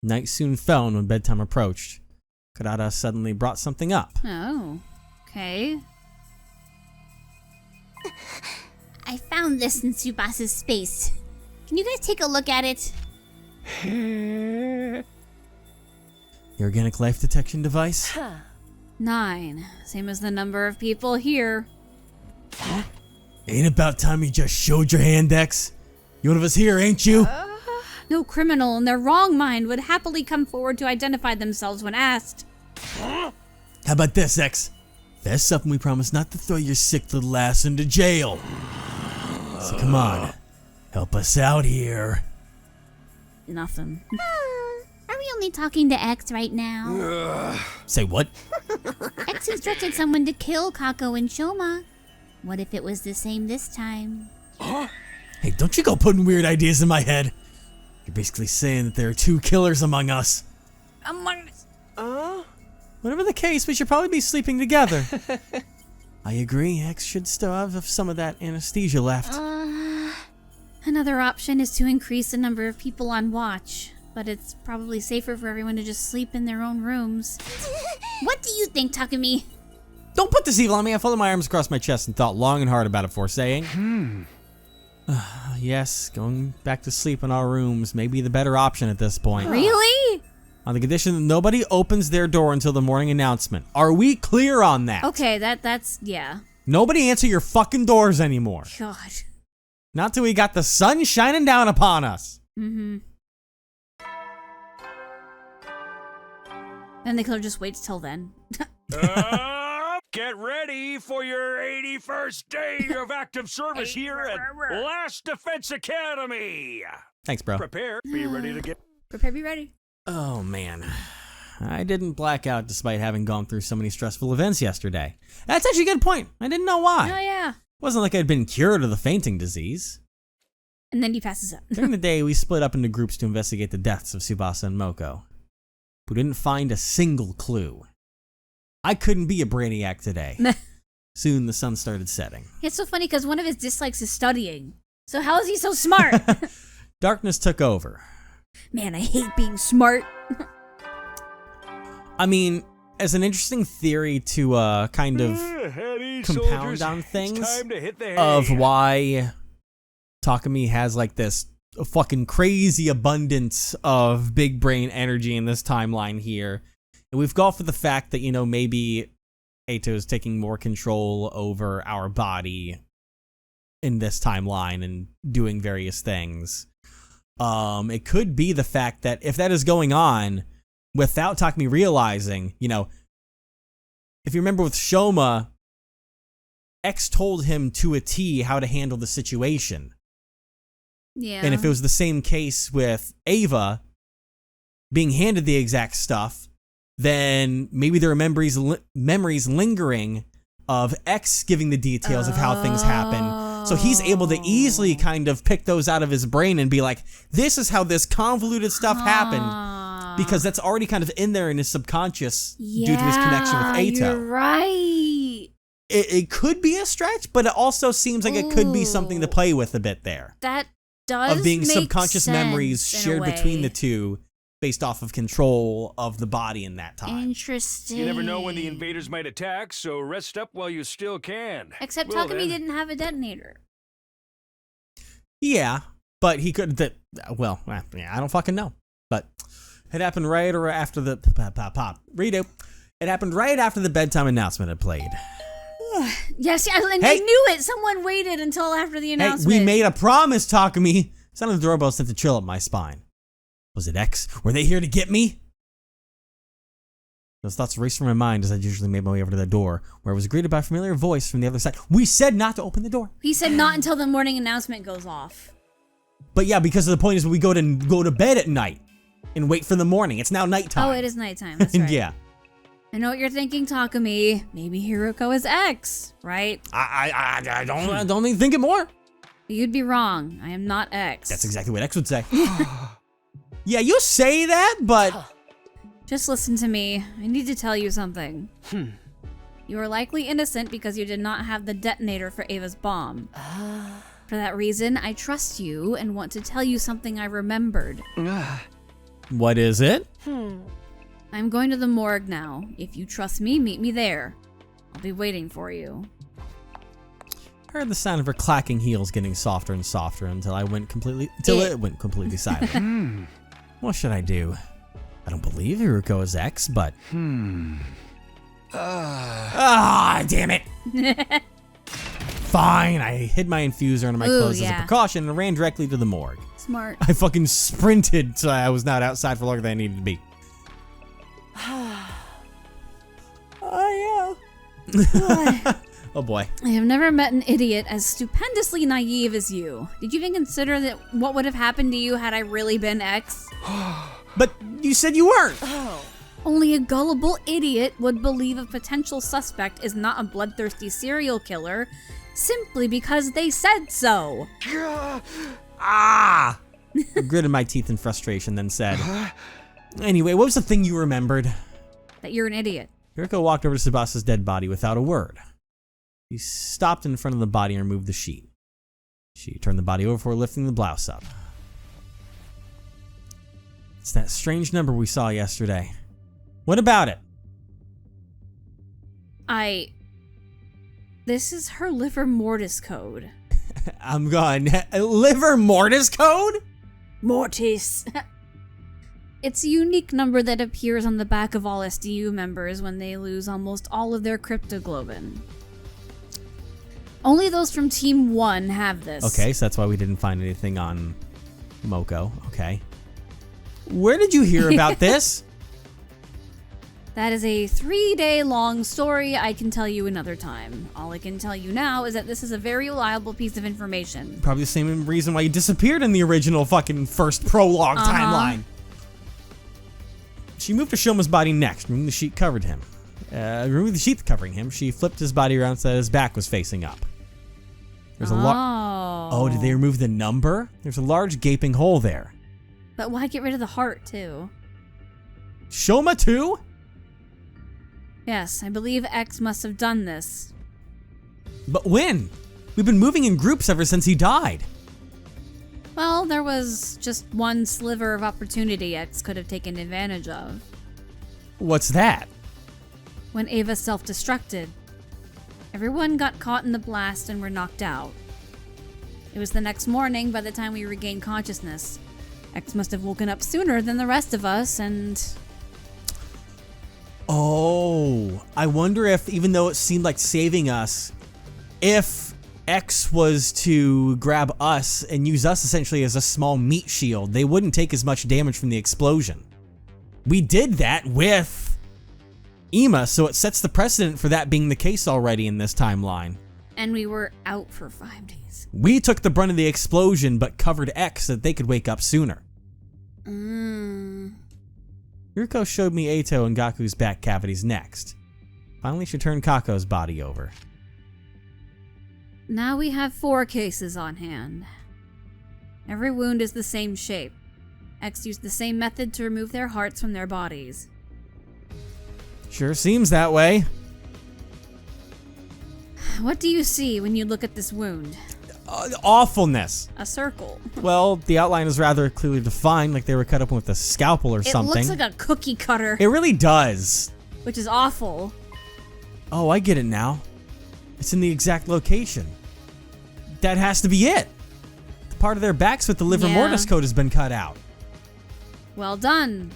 Night soon fell, and when bedtime approached, Kurara suddenly brought something up. Oh. Okay. I found this in Tsubasa's space. Can you guys take a look at it? The organic life detection device? 9. Same as the number of people here. Ain't about time you just showed your hand, X. You one of us here, ain't you? No criminal in their wrong mind would happily come forward to identify themselves when asked. How about this, X? Fess up and we promise not to throw your sick little ass into jail. So come on, help us out here. Nothing. Are we only talking to X right now? Say what? X instructed someone to kill Kako and Shoma. What if it was the same this time? Hey, don't you go putting weird ideas in my head. You're basically saying that there are 2 killers among us. Whatever the case, we should probably be sleeping together. I agree, X should still have some of that anesthesia left. Another option is to increase the number of people on watch, but it's probably safer for everyone to just sleep in their own rooms. What do you think, Takumi? Don't put this evil on me. I folded my arms across my chest and thought long and hard about it before saying. Yes, going back to sleep in our rooms may be the better option at this point. Really? On the condition that nobody opens their door until the morning announcement. Are we clear on that? Okay, that's, yeah. Nobody answer your fucking doors anymore. God. Not till we got the sun shining down upon us. Mm-hmm. And the killer just waits till then. Get ready for your 81st day of active service here at Last Defense Academy. Thanks, bro. Prepare. Be ready to get... Prepare, be ready. Oh, man. I didn't black out despite having gone through so many stressful events yesterday. That's actually a good point. I didn't know why. Oh, yeah. It wasn't like I'd been cured of the fainting disease. And then he passes out. During the day, we split up into groups to investigate the deaths of Tsubasa and Moko. We didn't find a single clue. I couldn't be a brainiac today. Soon the sun started setting. It's so funny because one of his dislikes is studying. So how is he so smart? Darkness took over. Man, I hate being smart. I mean, as an interesting theory to kind of compound on things Time to hit the hay. of why Takumi has like this fucking crazy abundance of big brain energy in this timeline here. And we've gone for the fact that, you know, maybe Eito is taking more control over our body in this timeline and doing various things. It could be the fact that if that is going on without Takumi realizing, you know, if you remember with Shoma, X told him to a T how to handle the situation. Yeah. And if it was the same case with Ava being handed the exact stuff, then maybe there are memories lingering of X giving the details of how things happen. So he's able to easily kind of pick those out of his brain and be like, this is how this convoluted stuff happened. Because that's already kind of in there in his subconscious due to his connection with Eito. You're right. It could be a stretch, but it also seems like it could be something to play with a bit there. That does of being make subconscious sense memories in a shared between way. the two based off of control of the body in that time. Interesting. You never know when the invaders might attack, so rest up while you still can. Except Well, Takumi then. didn't have a detonator. Yeah, but he could. Well, I don't fucking know. But it happened right or after the redo. It happened right after the bedtime announcement had played. Yes, and Hey. I knew it. Someone waited until after the Hey, announcement. we made a promise, Takumi. Sound of the doorbell sent a chill up my spine. Was it X? Were they here to get me? Those thoughts raced through my mind as I usually made my way over to the door, where I was greeted by a familiar voice from the other side. We said not to open the door. He said not until the morning announcement goes off. But yeah, because the point is we go to bed at night and wait for the morning. It's now nighttime. Oh, it is nighttime. That's right. Yeah. I know what you're thinking, Takumi. Maybe Hiroko is X, right? I don't even think it more. You'd be wrong. I am not X. That's exactly what X would say. Yeah, you say that, but Just listen to me. I need to tell you something. You are likely innocent because you did not have the detonator for Ava's bomb. For that reason, I trust you and want to tell you something I remembered. what is it? I'm going to the morgue now. If you trust me, meet me there. I'll be waiting for you. I heard the sound of her clacking heels getting softer and softer until it went completely silent. What should I do? I don't believe Hiroko is X, but damn it. Fine, I hid my infuser under my clothes as a precaution and ran directly to the morgue. Smart. I fucking sprinted so I was not outside for longer than I needed to be. Oh yeah. Oh boy. I have never met an idiot as stupendously naive as you. Did you even consider that what would have happened to you had I really been X? But you said you weren't. Only a gullible idiot would believe a potential suspect is not a bloodthirsty serial killer simply because they said so. I gritted my teeth in frustration, then said, anyway, what was the thing you remembered? That you're an idiot. Hiroko walked over to Tsubasa's dead body without a word. She stopped in front of the body and removed the sheet. She turned the body over before lifting the blouse up. It's that strange number we saw yesterday. What about it? This is her liver mortis code. I'm gone. Liver mortis code? Mortis. It's a unique number that appears on the back of all SDU members when they lose almost all of their cryptoglobin. Only those from Team 1 have this. Okay, so that's why we didn't find anything on Moko. Okay. Where did you hear about this? That is a 3-day-long story I can tell you another time. All I can tell you now is that this is a very reliable piece of information. Probably the same reason why you disappeared in the original fucking first prologue timeline. She moved to Shoma's body next, removing the sheet covered him. Removed the sheet covering him. She flipped his body around so that his back was facing up. There's a Oh, did they remove the number? There's a large gaping hole there. But why get rid of the heart, too? Shoma too? Yes, I believe X must have done this. But when? We've been moving in groups ever since he died. Well, there was just one sliver of opportunity X could have taken advantage of. What's that? When Ava self-destructed, everyone got caught in the blast and were knocked out. It was the next morning by the time we regained consciousness. X must have woken up sooner than the rest of us, and... Oh, I wonder if, even though it seemed like saving us, if X was to grab us and use us essentially as a small meat shield, they wouldn't take as much damage from the explosion. We did that with Ima, so it sets the precedent for that being the case already in this timeline. And we were out for 5 days. We took the brunt of the explosion, but covered X so that they could wake up sooner. Yuriko showed me Eito and Gaku's back cavities next. Finally, she turned Kako's body over. Now we have 4 cases on hand. Every wound is the same shape. X used the same method to remove their hearts from their bodies. Sure seems that way. What do you see when you look at this wound? Awfulness. A circle. Well, the outline is rather clearly defined, like they were cut open with a scalpel or something. It looks like a cookie cutter, It really does. which is awful. Oh, I get it now. It's in the exact location. That has to be it. The part of their backs with the livor Yeah. mortis coat has been cut out. Well done.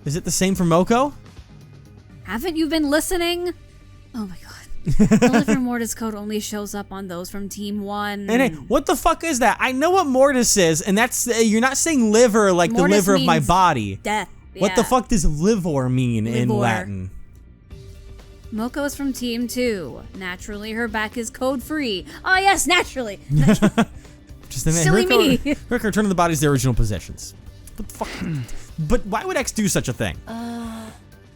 Is it the same for Moko? Haven't you been listening? Oh my god. The livor mortis code only shows up on those from Team 1. And hey, what the fuck is that? I know what mortis is, and that's you're not saying liver like Mortis the liver of my means body. Death. What the Yeah. fuck does livor mean in Livor. Latin? Moko is from Team 2. Naturally, her back is code-free. Oh yes, naturally. Just a minute. Silly me. Her return to the bodies to their original positions. What the fuck? But why would X do such a thing?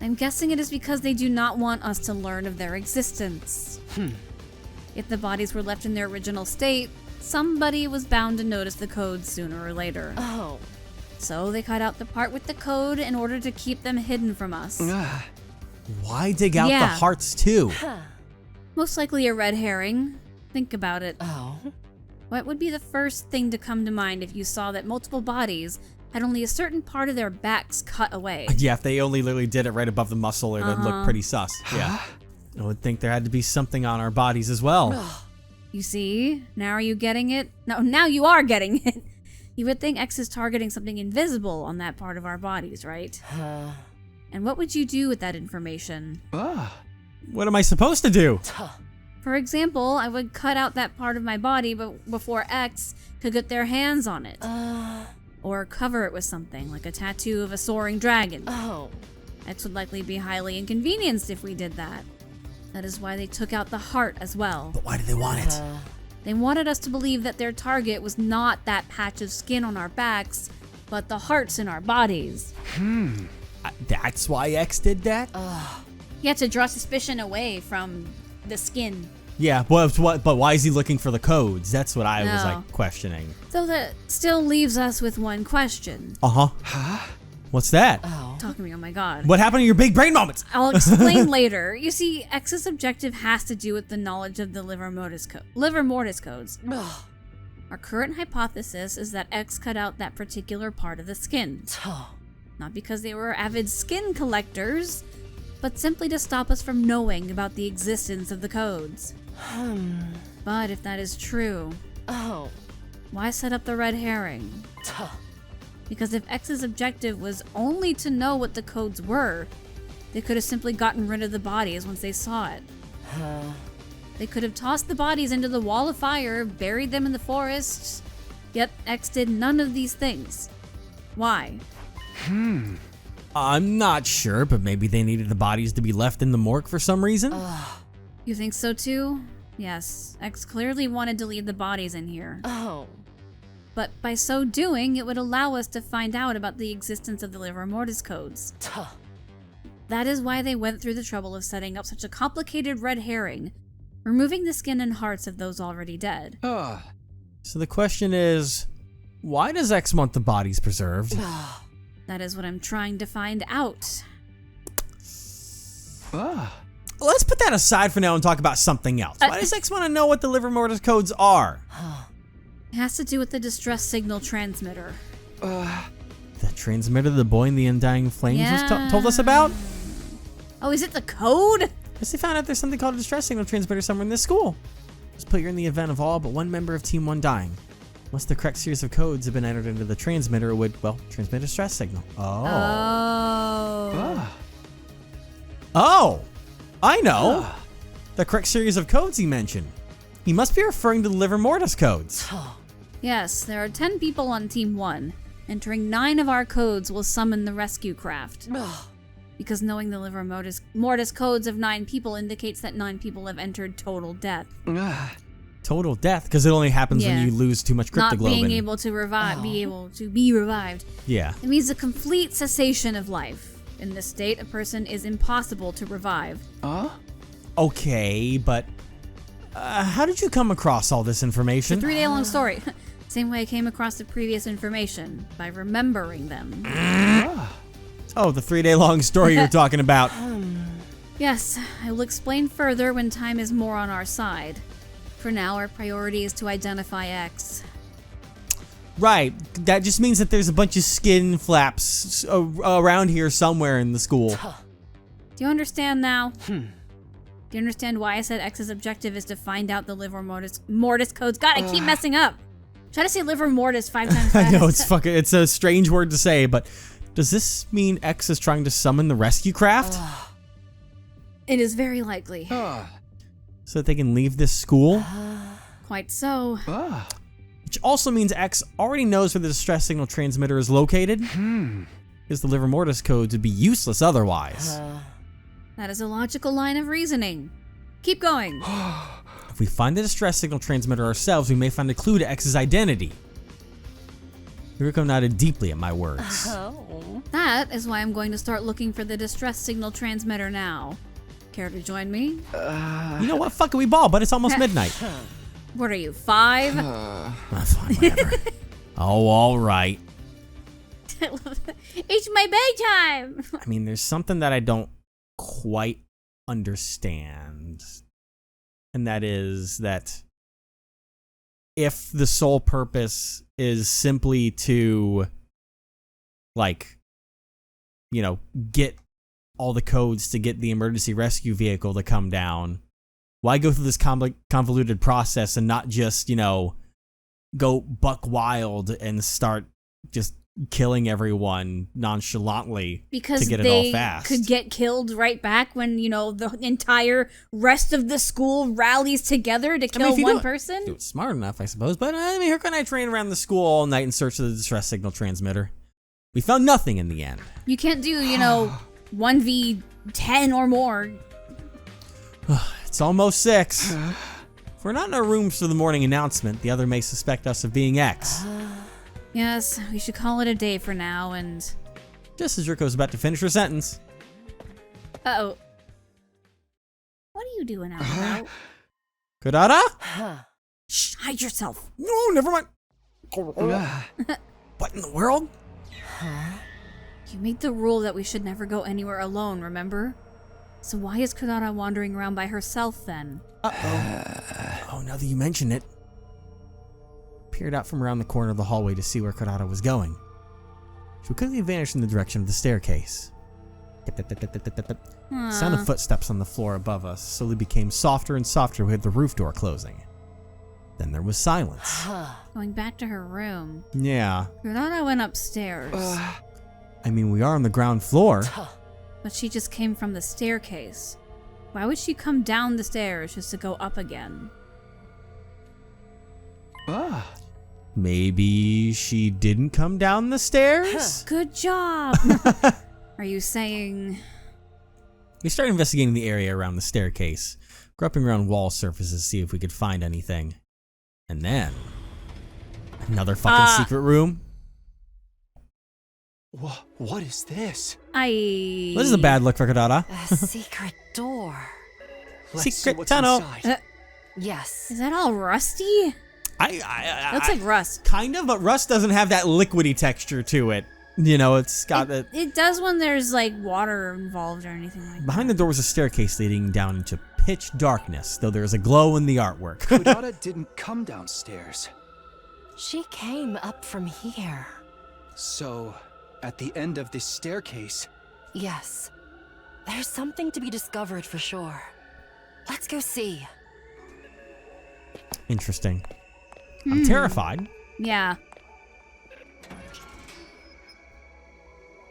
I'm guessing it is because they do not want us to learn of their existence. If the bodies were left in their original state, somebody was bound to notice the code sooner or later. Oh. So they cut out the part with the code in order to keep them hidden from us. Why dig out the Yeah. hearts too? Most likely a red herring. Think about it. Oh. What would be the first thing to come to mind if you saw that multiple bodies had only a certain part of their backs cut away? Yeah, if they only literally did it right above the muscle, it would look pretty sus. Yeah. I would think there had to be something on our bodies as well. You see? Now are you getting it? No, now you are getting it. You would think X is targeting something invisible on that part of our bodies, right? And what would you do with that information? What am I supposed to do? For example, I would cut out that part of my body before X could get their hands on it. Or cover it with something, like a tattoo of a soaring dragon. Oh. X would likely be highly inconvenienced if we did that. That is why they took out the heart as well. But why do they want it? They wanted us to believe that their target was not that patch of skin on our backs, but the hearts in our bodies. That's why X did that? He had to draw suspicion away from the skin. Yeah, but why is he looking for the codes? That's what I was No. like questioning. So that still leaves us with one question. Huh? What's that? Talk to me, oh my god. What happened to your big brain moments? I'll explain later. You see, X's objective has to do with the knowledge of the livor mortis codes. Our current hypothesis is that X cut out that particular part of the skin. Not because they were avid skin collectors, but simply to stop us from knowing about the existence of the codes. But if that is true, Oh. why set up the red herring? Because if X's objective was only to know what the codes were, they could have simply gotten rid of the bodies once they saw it. They could have tossed the bodies into the wall of fire, buried them in the forest, yet X did none of these things. Why? I'm not sure, but maybe they needed the bodies to be left in the morgue for some reason? You think so too? Yes, X clearly wanted to leave the bodies in here. Oh. But by so doing, it would allow us to find out about the existence of the livor mortis codes. That is why they went through the trouble of setting up such a complicated red herring, removing the skin and hearts of those already dead. So the question is, why does X want the bodies preserved? That is what I'm trying to find out. Let's put that aside for now and talk about something else. Why does X want to know what the livor mortis codes are? It has to do with the distress signal transmitter. The transmitter the boy in the undying flames Yeah. told us about? Oh, is it the code? Because they found out there's something called a distress signal transmitter somewhere in this school. Just put you in the event of all but one member of Team 1 dying. Once the correct series of codes have been entered into the transmitter, it would, well, transmit a stress signal. Oh, I know. The correct series of codes he mentioned. He must be referring to the livor mortis codes. Yes, there are 10 people on Team 1. Entering 9 of our codes will summon the rescue craft. Because knowing the livor mortis codes of 9 people indicates that 9 people have entered total death. Total death, because it only happens Yeah. when you lose too much Not cryptoglobin. being able to be revived. Yeah. It means a complete cessation of life. In this state, a person is impossible to revive. Okay, but how did you come across all this information? 3-day long story. Same way I came across the previous information, by remembering them. Oh, the 3-day long story you're talking about. Yes, I will explain further when time is more on our side. For now, our priority is to identify X. Right. That just means that there's a bunch of skin flaps around here somewhere in the school. Do you understand now? Do you understand why I said X's objective is to find out the livor mortis codes? God, I keep messing up. Try to say livor mortis 5 times fast. I know it's a strange word to say, but does this mean X is trying to summon the rescue craft? It is very likely. So that they can leave this school? Quite so. Which also means X already knows where the distress signal transmitter is located. Because the livor mortis codes would be useless otherwise. That is a logical line of reasoning. Keep going. If we find the distress signal transmitter ourselves, we may find a clue to X's identity. Yuriko nodded deeply at my words. That is why I'm going to start looking for the distress signal transmitter now. Care to join me? You know what? Fuck it, we ball, but it's almost midnight. What are you, 5? Fine, whatever. Oh, all right. It's my bedtime. I mean, there's something that I don't quite understand. And that is that if the sole purpose is simply to, like, you know, get all the codes to get the emergency rescue vehicle to come down, why go through this convoluted process and not just, you know, go buck wild and start just killing everyone nonchalantly because to get it all fast? Could get killed right back when, you know, the entire rest of the school rallies together to kill one person. Do it smart enough, I suppose. But I mean, Herc and I trained around the school all night in search of the distress signal transmitter. We found nothing in the end. You can't do, you know, 1v10 or more. It's almost 6. If we're not in our rooms for the morning announcement, the other may suspect us of being X. Yes, we should call it a day for now, and... Just as Yuriko's about to finish her sentence. Uh-oh. What are you doing out about? Kurara? Shh, hide yourself. No, never mind. What in the world? You made the rule that we should never go anywhere alone, remember? So why is Kurara wandering around by herself, then? Oh, now that you mention it. Peered out from around the corner of the hallway to see where Kurara was going. She quickly vanished in the direction of the staircase. The sound of footsteps on the floor above us slowly became softer and softer with the roof door closing. Then there was silence. Going back to her room. Yeah. Kurara went upstairs. I mean, we are on the ground floor. But she just came from the staircase. Why would she come down the stairs just to go up again? Maybe she didn't come down the stairs? Good job! Are you saying... We started investigating the area around the staircase, groping around wall surfaces to see if we could find anything. And then... another fucking secret room. What is this? This is a bad look for Kurara. A secret door. Let's see Secret what's tunnel. inside. Yes. Is that all rusty? Looks like rust. Kind of, but rust doesn't have that liquidy texture to it. You know, it's got that... It does when there's, like, water involved or anything like that. Behind the door was a staircase leading down into pitch darkness, though there is a glow in the artwork. Kurara didn't come downstairs. She came up from here. So, at the end of this staircase... Yes. There's something to be discovered for sure. Let's go see. Interesting. I'm terrified. Yeah.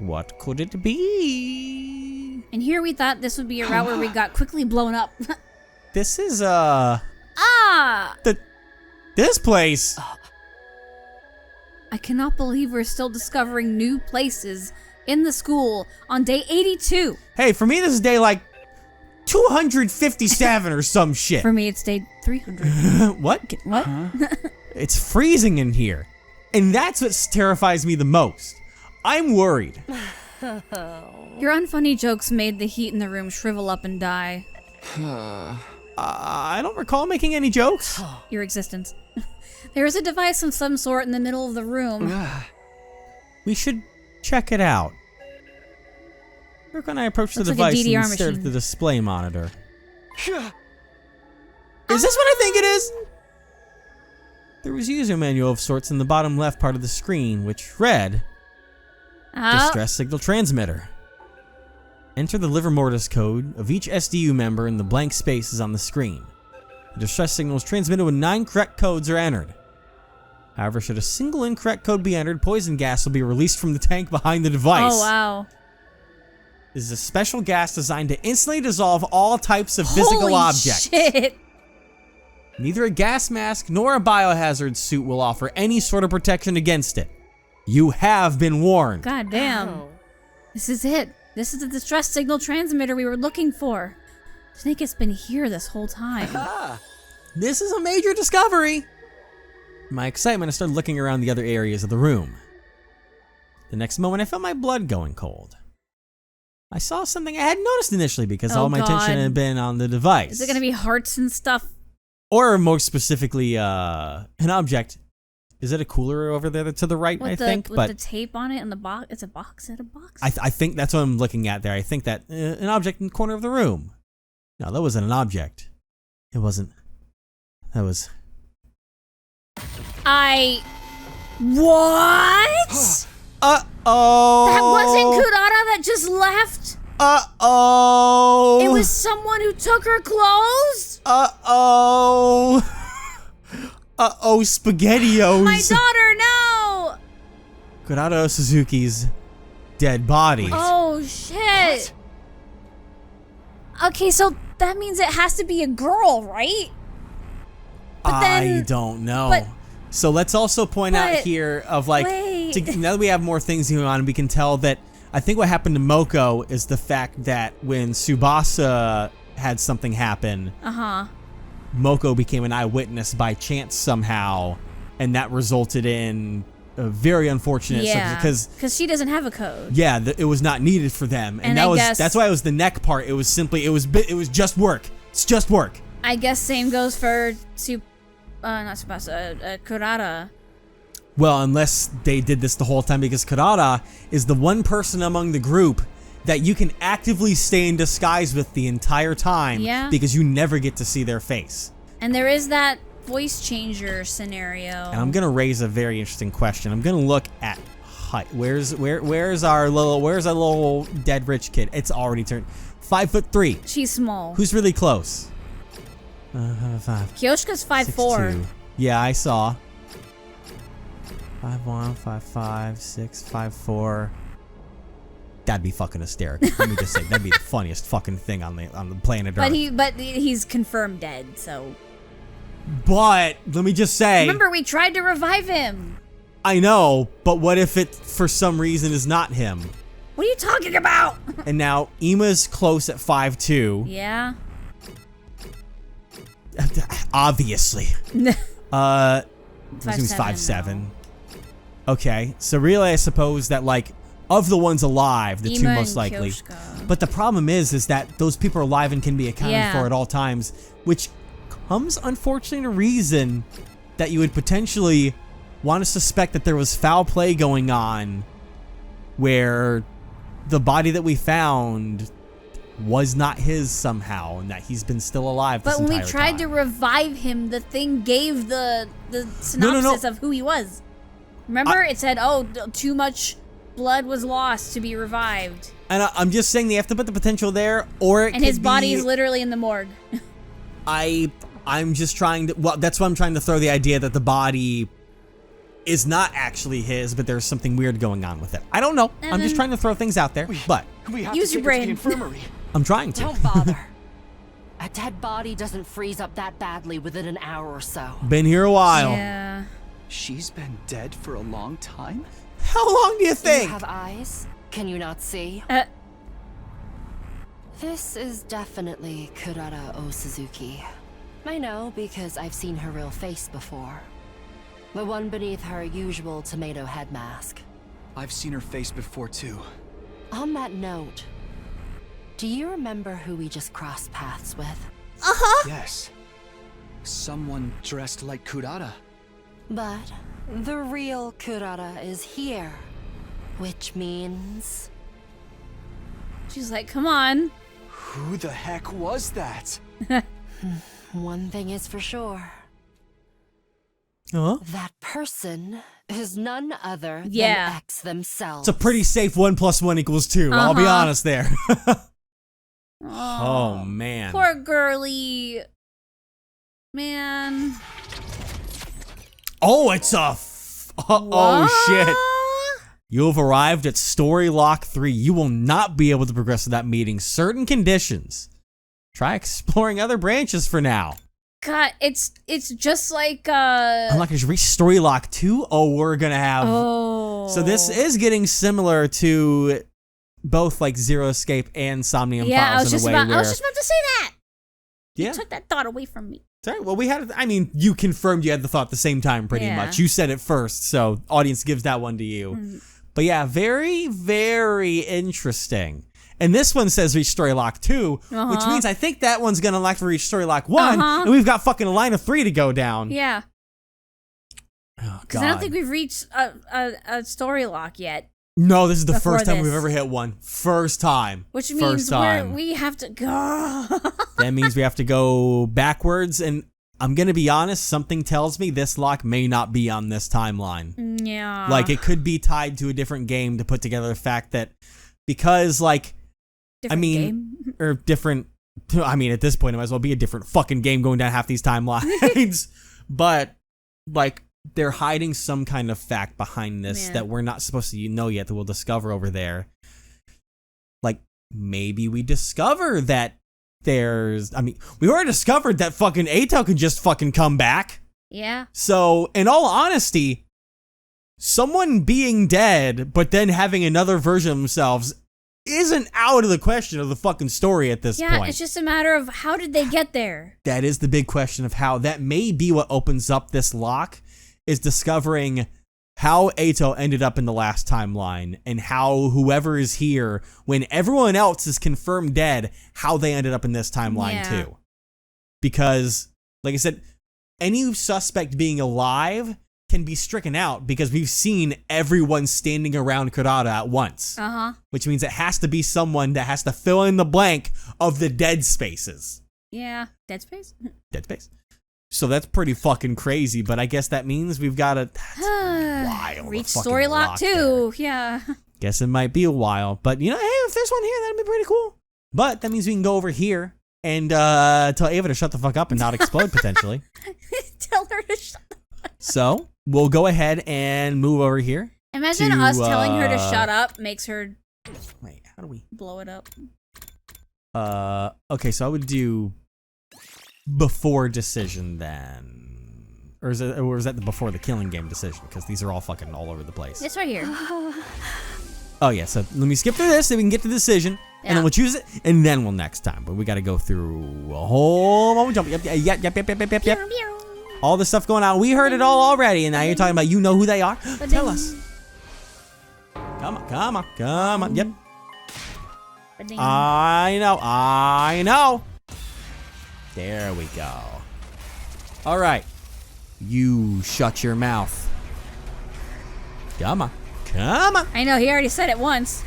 What could it be? And here we thought this would be a route where we got quickly blown up. This is, this place. I cannot believe we're still discovering new places in the school on day 82. Hey, for me, this is day, like, 257 or some shit. For me, it's day 300. What? What? It's freezing in here. And that's what terrifies me the most. I'm worried. Your unfunny jokes made the heat in the room shrivel up and die. I don't recall making any jokes. Your existence. There is a device of some sort in the middle of the room. We should check it out. Rick and I approached the Looks like a device DDR and stared at machine. the display monitor. Is this what I think it is? There was a user manual of sorts in the bottom left part of the screen, which read, Distress signal transmitter. Enter the liver mortis code of each SDU member in the blank spaces on the screen. The distress signal is transmitted when 9 correct codes are entered. However, should a single incorrect code be entered, poison gas will be released from the tank behind the device. Oh, wow. This is a special gas designed to instantly dissolve all types of physical Holy objects. shit. Neither a gas mask nor a biohazard suit will offer any sort of protection against it. You have been warned. God damn. This is it. This is the distress signal transmitter we were looking for. Snake has been here this whole time. This is a major discovery. In my excitement, I started looking around the other areas of the room. The next moment, I felt my blood going cold. I saw something I hadn't noticed initially because all my attention had been on the device. Is it going to be hearts and stuff? Or more specifically, an object. Is it a cooler over there to the right, I think? With the tape on it and the box. It's a box. Is it a box? I think that's what I'm looking at there. I think that an object in the corner of the room. No, that wasn't an object. It wasn't. That was... What? Uh-oh. That wasn't Kurara that just left? Uh-oh. It was someone who took her clothes? Uh-oh. Uh-oh, SpaghettiOs. My daughter, no! Kurara Suzuki's dead body. Oh, shit. Okay, so that means it has to be a girl, right? But then, I don't know. but- So let's also point out here of like, now that we have more things going on, we can tell that I think what happened to Moko is the fact that when Tsubasa had something happen, Moko became an eyewitness by chance somehow, and that resulted in a very unfortunate because she doesn't have a code. Yeah, it was not needed for them, and that's why it was the neck part. It was simply it was just work. It's just work. I guess same goes for not Tsubasa, Kurara. Well, unless they did this the whole time, because Kurara is the one person among the group that you can actively stay in disguise with the entire time, because you never get to see their face. And there is that voice changer scenario. And I'm gonna raise a very interesting question. I'm gonna look at height. Where's our little dead rich kid? It's already turned 5'3". She's small. Who's really close? Kyoshika's 5'4". Yeah, I saw. 5'1", 5'5", 6, 5'4". That'd be fucking hysterical. Let me just say, that'd be the funniest fucking thing on the planet Earth. But he's confirmed dead, so. But let me just say. Remember, we tried to revive him. I know, but what if it for some reason is not him? What are you talking about? And now Ima's close at 5'2". Yeah. Obviously. Seems 5'7". Okay, so really, I suppose that like of the ones alive, the two most likely. Kyoshika. But the problem is that those people are alive and can be accounted for at all times, which comes unfortunately in a reason that you would potentially want to suspect that there was foul play going on, where the body that we found was not his somehow, and that he's been still alive this entire time. But when we tried to revive him, the thing gave the synopsis of who he was. Remember, it said, "Oh, too much blood was lost to be revived." And I'm just saying they have to put the potential there, or it and his body is literally in the morgue. I'm just trying to. Well, that's why I'm trying to throw the idea that the body is not actually his, but there's something weird going on with it. I don't know. I'm just trying to throw things out there. But we have use to your take it to brain. the infirmary. I'm trying to. Don't bother. A dead body doesn't freeze up that badly within an hour or so. Been here a while. Yeah. She's been dead for a long time? How long do you think? You have eyes? Can you not see? This is definitely Kurara Suzuki. I know because I've seen her real face before. The one beneath her usual tomato head mask. I've seen her face before too. On that note, do you remember who we just crossed paths with? Yes. Someone dressed like Kurara. But the real Kurara is here, which means... She's like, come on. Who the heck was that? One thing is for sure. Huh? That person is none other than Yeah. X themselves. It's a pretty safe 1 + 1 = 2. I'll be Uh-huh. honest there. Oh, Oh, man. poor girly. Man. Oh, it's a... Oh, shit. You have arrived at Story Lock 3. You will not be able to progress to that meeting. Certain conditions. Try exploring other branches for now. God, it's just like I'm not going to reach Story Lock 2. Oh, we're going to have... Oh. So this is getting similar to both like Zero Escape and Somnium Yeah, I Files was in a way I where... was just about to say that. Yeah. You took that thought away from me. Sorry, well, we had... I mean, you confirmed you had the thought at the same time pretty Yeah. much. You said it first, so audience gives that one to you. But yeah, very, very interesting. And this one says reach Story Lock 2, which means I think that one's going to like to reach Story Lock 1, and we've got fucking a line of 3 to go down. Yeah. Oh, Because God. I don't think we've reached a story lock yet. No, this is the before first time this. we've ever hit one. First time. Which First means time. we have to go. That means we have to go backwards, and I'm going to be honest, something tells me this lock may not be on this timeline. Yeah. Like, it could be tied to a different game to put together the fact that, because, like, Different game. or different, I mean, at this point, it might as well be a different fucking game going down half these timelines. But, like, they're hiding some kind of fact behind this that we're not supposed to know yet that we'll discover over there. Like, maybe we discover that there's, I mean, we already discovered that fucking Ato can just fucking come back. Yeah. So, in all honesty, someone being dead, but then having another version of themselves isn't out of the question of the fucking story at this point. Yeah, it's just a matter of how did they get there? That is the big question of how. That may be what opens up this lock, is discovering how Ato ended up in the last timeline and how whoever is here, when everyone else is confirmed dead, how they ended up in this timeline too. Because, like I said, any suspect being alive can be stricken out because we've seen everyone standing around Kurara at once. Which means it has to be someone that has to fill in the blank of the dead spaces. Yeah. Dead Space? Dead space. So that's pretty fucking crazy, but I guess that means we've got to wild Reach fucking story lock lock 2. Yeah. Guess it might be a while, but you know, hey, if there's one here, that'd be pretty cool. But that means we can go over here and tell Ava to shut the fuck up and not explode potentially. Tell her to shut up. So we'll go ahead and move over here. Imagine to, us telling her to shut up makes her Wait, how do we? blow it up. Okay, so I would do before decision then. Or is that the before the killing game decision? Because these are all fucking all over the place. It's right here. Oh yeah, so let me skip through this so we can get to the decision, and then we'll choose it, and then we'll next time. But we got to go through a whole moment jump. Yep. All the stuff going on. We heard it all already, and now you're talking about you know who they are. Tell us. Come on. Yep. I know. There we go. All right. You shut your mouth. Come on. I know, he already said it once.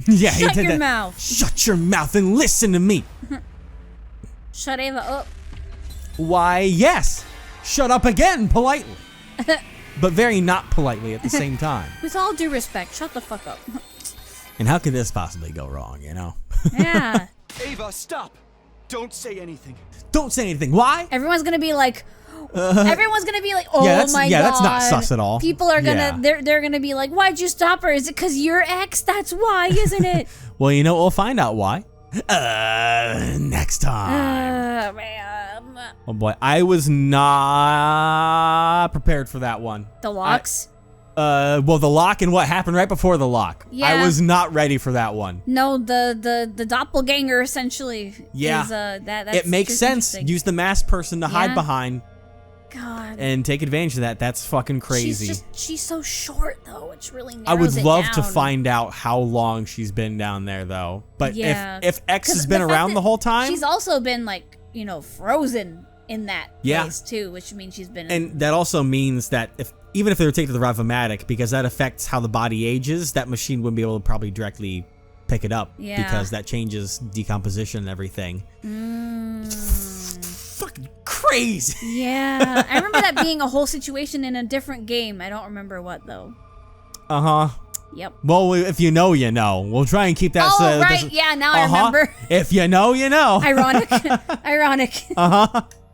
Yeah, he Shut did your that. mouth. Shut your mouth and listen to me. Shut Ava up. Why, yes. Shut up again, politely. But very not politely at the same time. With all due respect, shut the fuck up. And how could this possibly go wrong, you know? Yeah. Ava, stop! Don't say anything. Don't say anything. Why? Everyone's gonna be like, oh that's my god. yeah, that's not sus at all. People are gonna, Yeah. they're gonna be like, why'd you stop her? Is it because you're ex? That's why, isn't it? Well, you know, we'll find out why. Next time. Man. Oh boy, I was not prepared for that one. The locks? Well, the lock and what happened right before the lock. Yeah. I was not ready for that one. No, the doppelganger essentially. Yeah. Is, that's It makes just sense. interesting. Use the masked person to hide Yeah. behind God. and take advantage of that. That's fucking crazy. She's so short though. It's really narrows I would it love to down. find out how long she's been down there, though. But Yeah. if X 'Cause has been the fact around that the whole time, She's also been like, frozen in that Yeah. place too, which means she's been and that also means that even if they were taken to the Ravomatic, because that affects how the body ages, that machine wouldn't be able to probably directly pick it up Yeah. because that changes decomposition and everything. crazy. Yeah, I remember that being a whole situation in a different game. I don't remember what though. Uh-huh. Yep. Well, if you know, you know. We'll try and keep that. Oh, right. Yeah, now I remember. If you know, you know. Ironic. Ironic. Uh-huh.